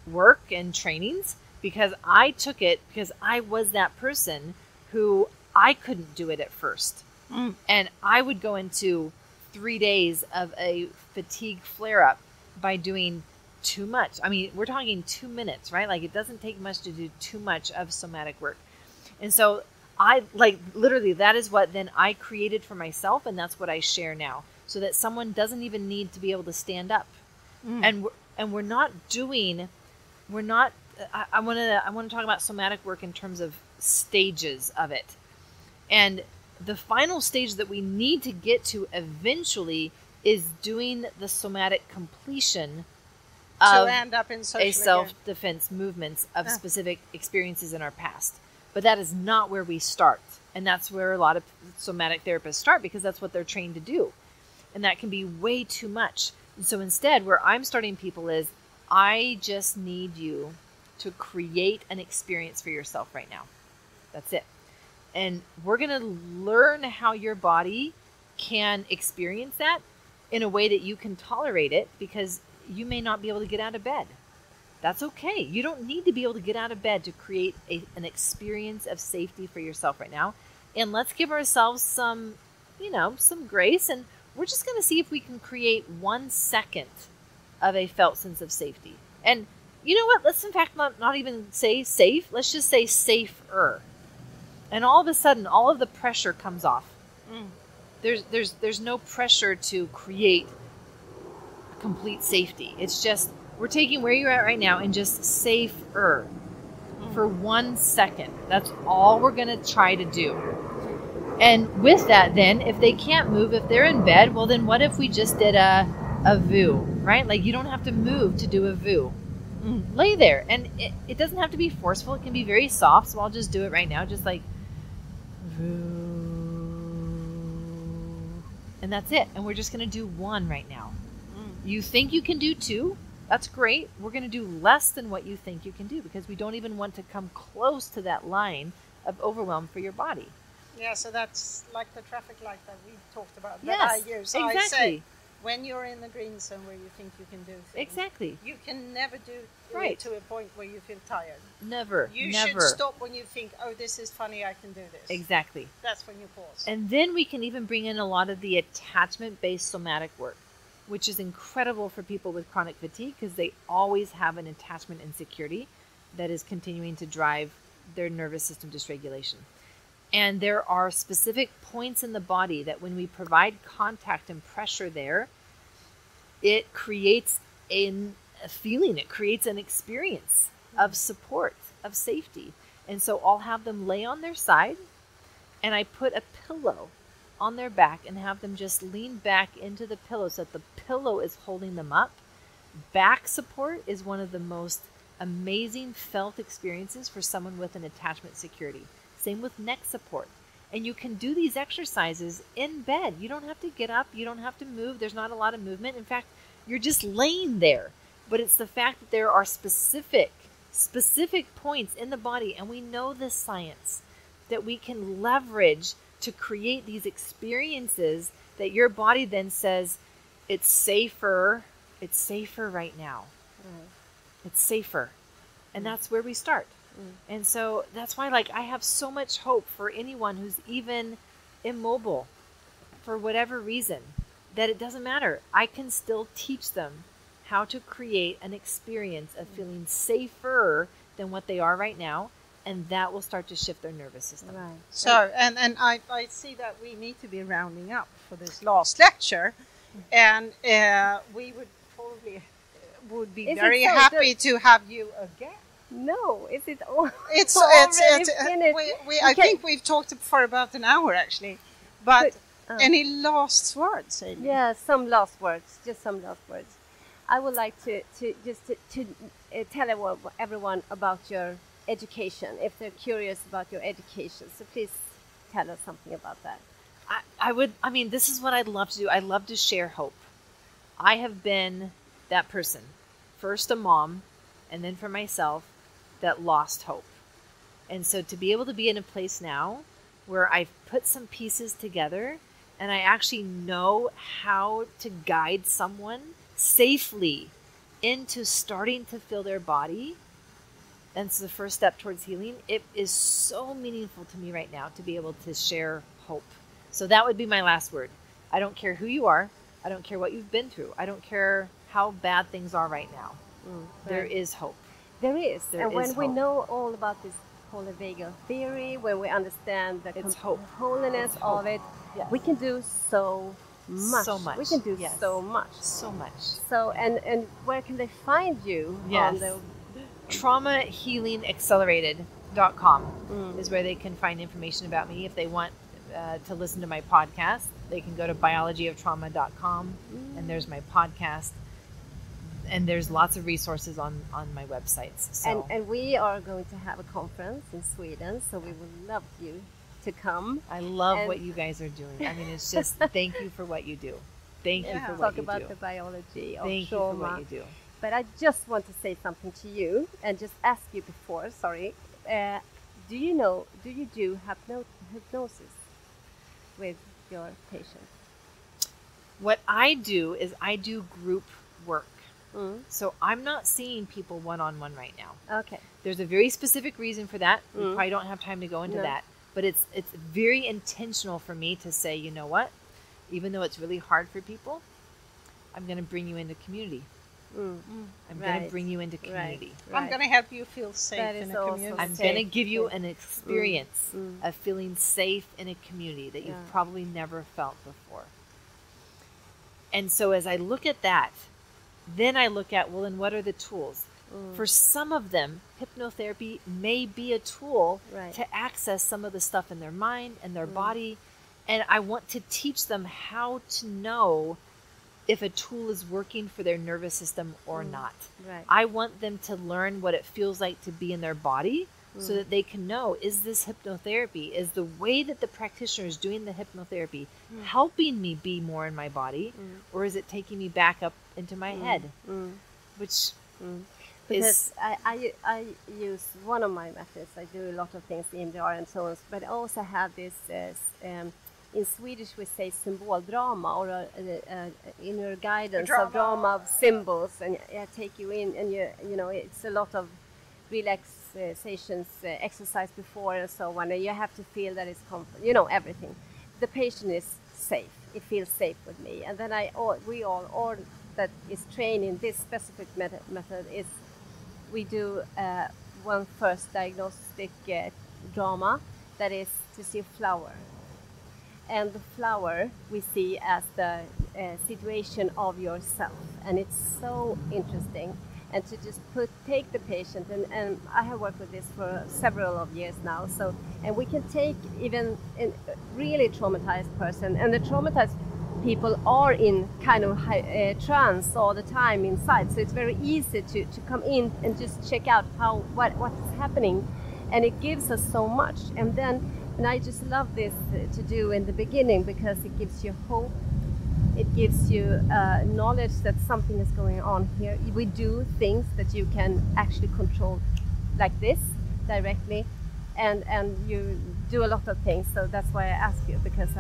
work and trainings, because I took it because I was that person who I couldn't do it at first. And I would go into 3 days of a fatigue flare-up by doing too much. I mean, we're talking 2 minutes, right? Like, it doesn't take much to do too much of somatic work. And so I, like, literally, that is what then I created for myself, and that's what I share now, so that someone doesn't even need to be able to stand up. And we're not doing, we're not, I want to talk about somatic work in terms of stages of it. And the final stage that we need to get to eventually is doing the somatic completion of to end up in social a self-defense movements of specific experiences in our past. But that is not where we start. And that's where a lot of somatic therapists start, because that's what they're trained to do. And that can be way too much. And so instead, where I'm starting people is, I just need you to create an experience for yourself right now. That's it. And we're going to learn how your body can experience that in a way that you can tolerate it, because you may not be able to get out of bed. That's okay. You don't need to be able to get out of bed to create an experience of safety for yourself right now. And let's give ourselves some, some grace. And we're just going to see if we can create 1 second of a felt sense of safety. And you know what? Let's in fact not even say safe. Let's just say safer. And all of a sudden, all of the pressure comes off. There's no pressure to create complete safety. It's just, we're taking where you're at right now and just safer for 1 second. That's all we're going to try to do. And with that, then, if they can't move, if they're in bed, well, then what if we just did a VU, right? Like, you don't have to move to do a VU. Lay there. And it doesn't have to be forceful. It can be very soft. So I'll just do it right now. Just like, and that's it. And we're just going to do 1 right now. You think you can do 2? That's great. We're going to do less than what you think you can do, because we don't even want to come close to that line of overwhelm for your body. Yeah, so that's like the traffic light that we talked about, Yes, that I use. exactly. I say, when you're in the green zone where you think you can do things, Exactly. you can never do Right. it to a point where you feel tired. Never. You never. should stop when you think, oh, this is funny, I can do this. Exactly. That's when you pause. And then we can even bring in a lot of the attachment-based somatic work, which is incredible for people with chronic fatigue, because they always have an attachment insecurity that is continuing to drive their nervous system dysregulation. And there are specific points in the body that when we provide contact and pressure there, it creates a feeling, it creates an experience of support, of safety. And so I'll have them lay on their side, and I put a pillow on their back and have them just lean back into the pillow so that the pillow is holding them up. Back support is one of the most amazing felt experiences for someone with an attachment security. Same with neck support. And you can do these exercises in bed. You don't have to get up. You don't have to move. There's not a lot of movement. In fact, you're just laying there. But it's the fact that there are specific points in the body, and we know this science, that we can leverage to create these experiences that your body then says, it's safer right now. It's safer. And that's where we start. And so that's why, like, I have so much hope for anyone who's even immobile for whatever reason, that it doesn't matter. I can still teach them how to create an experience of feeling safer than what they are right now, and that will start to shift their nervous system. Right. So, and I see that we need to be rounding up for this last lecture, and we would probably be Is it very so happy to have you again. No, is it all? It's already finished? I think we've talked for about an hour actually, but any last words, Aimie? Yeah, some last words. Just some last words. I would like to tell everyone about your education, if they're curious about your education. So please tell us something about that. This is what I'd love to do. I love to share hope. I have been that person, first a mom, and then for myself, that lost hope. And so to be able to be in a place now where I've put some pieces together and I actually know how to guide someone safely into starting to feel their body, that's the first step towards healing. It is so meaningful to me right now to be able to share hope. So that would be my last word. I don't care who you are. I don't care what you've been through. I don't care how bad things are right now. There is hope. There is. There and when is we hope. know all about this Polyvagal Theory, when we understand the holiness of it, Yes. we can do so much. So much. We can do Yes. so much. So much. So, and where can they find you? Yes. On the TraumaHealingAccelerated.com is where they can find information about me. If they want to listen to my podcast, they can go to biologyoftrauma.com and there's my podcast. And there's lots of resources on my websites. So. And we are going to have a conference in Sweden, so we would love you to come. I love what you guys are doing. I mean, it's just thank you for what you do. Thank you for what you do. Talk about the biology of Thank trauma. you for what you do. But I just want to say something to you and just ask you before, do you do hypnosis with your patients? What I do is I do group work. So I'm not seeing people one-on-one right now. Okay. There's a very specific reason for that. We probably don't have time to go into that. But it's very intentional for me to say, you know what? Even though it's really hard for people, I'm going to bring you into community. I'm going to bring you into community. I'm going to help you feel safe in a community. I'm going to give you an experience of feeling safe in a community that you've probably never felt before. And so as I look at that, then I look at, well, then what are the tools? For some of them, hypnotherapy may be a tool to access some of the stuff in their mind and their body. And I want to teach them how to know if a tool is working for their nervous system or not. Right. I want them to learn what it feels like to be in their body so that they can know, is this hypnotherapy? Is the way that the practitioner is doing the hypnotherapy helping me be more in my body? Or is it taking me back up into my head? Which because I use one of my methods. I do a lot of things, EMDR and so on, but I also have this, in Swedish we say symboldrama, or inner guidance of drama of symbols, and I take you in, and you know it's a lot of relaxations, exercise before and so on, and you have to feel that it's comfort, everything. The patient is safe. It feels safe with me, and then we all that is trained in this specific method is we do one first diagnostic drama, that is to see a flower. And the flower we see as the situation of yourself. And it's so interesting. And to just take the patient, and I have worked with this for several of years now. And we can take even a really traumatized person, and the traumatized people are in kind of trance all the time inside. So it's very easy to come in and just check out what's happening. And it gives us so much. And I just love this to do in the beginning, because it gives you hope. It gives you knowledge that something is going on here. We do things that you can actually control, like this, directly, and you do a lot of things. So that's why I ask you, because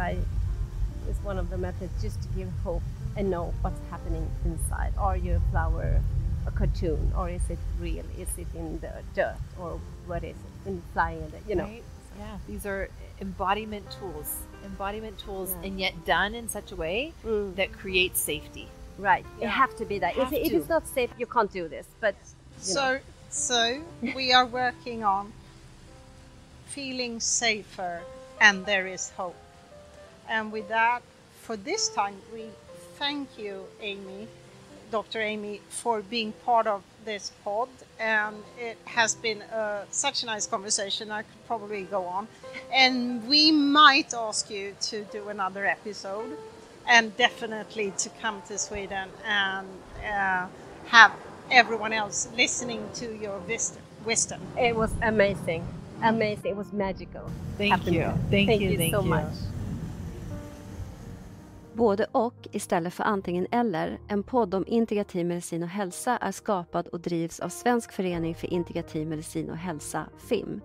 it's one of the methods just to give hope and know what's happening inside. Are you a flower, a cartoon, or is it real? Is it in the dirt, or what is it? In flying, Right? Yeah, these are embodiment tools, and yet done in such a way that creates safety. Right. Yeah. It have to be that. If it's not safe, you can't do this. But so we are working on feeling safer, and there is hope. And with that, for this time, we thank you, Aimie, Dr. Aimie, for being part of this pod. And it has been such a nice conversation. I could probably go on. And we might ask you to do another episode, and definitely to come to Sweden and have everyone else listening to your Western. It was amazing. Amazing. It was magical. Thank you. Thank you so much. Både och istället för antingen eller, en podd om integrativ medicin och hälsa är skapad och drivs av Svensk förening för integrativ medicin och hälsa, FIM.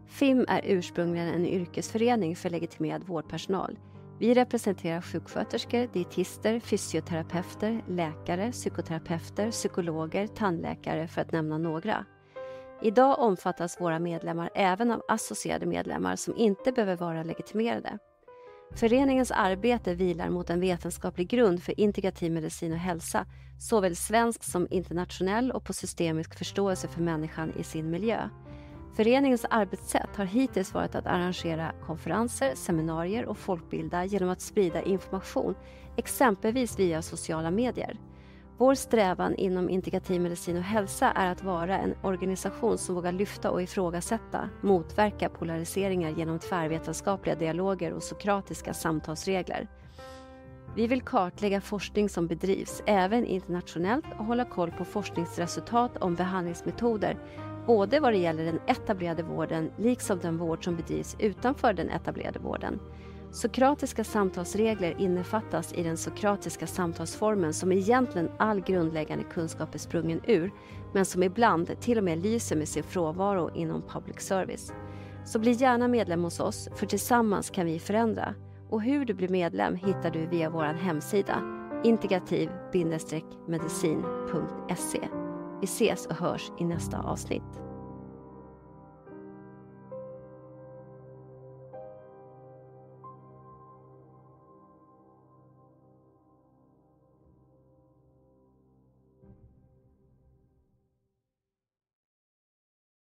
FIM är ursprungligen en yrkesförening för legitimerad vårdpersonal. Vi representerar sjuksköterskor, dietister, fysioterapeuter, läkare, psykoterapeuter, psykologer, tandläkare för att nämna några. Idag omfattas våra medlemmar även av associerade medlemmar som inte behöver vara legitimerade. Föreningens arbete vilar mot en vetenskaplig grund för integrativ medicin och hälsa, såväl svensk som internationell och på systemisk förståelse för människan i sin miljö. Föreningens arbetssätt har hittills varit att arrangera konferenser, seminarier och folkbilda genom att sprida information, exempelvis via sociala medier. Vår strävan inom integrativ medicin och hälsa är att vara en organisation som vågar lyfta och ifrågasätta, motverka polariseringar genom tvärvetenskapliga dialoger och sokratiska samtalsregler. Vi vill kartlägga forskning som bedrivs även internationellt och hålla koll på forskningsresultat om behandlingsmetoder, både vad det gäller den etablerade vården liksom den vård som bedrivs utanför den etablerade vården. Sokratiska samtalsregler innefattas i den sokratiska samtalsformen som egentligen all grundläggande kunskap är sprungen ur, men som ibland till och med lyser med sin frånvaro inom public service. Så bli gärna medlem hos oss, för tillsammans kan vi förändra. Och hur du blir medlem hittar du via vår hemsida integrativ-medicin.se. Vi ses och hörs i nästa avsnitt.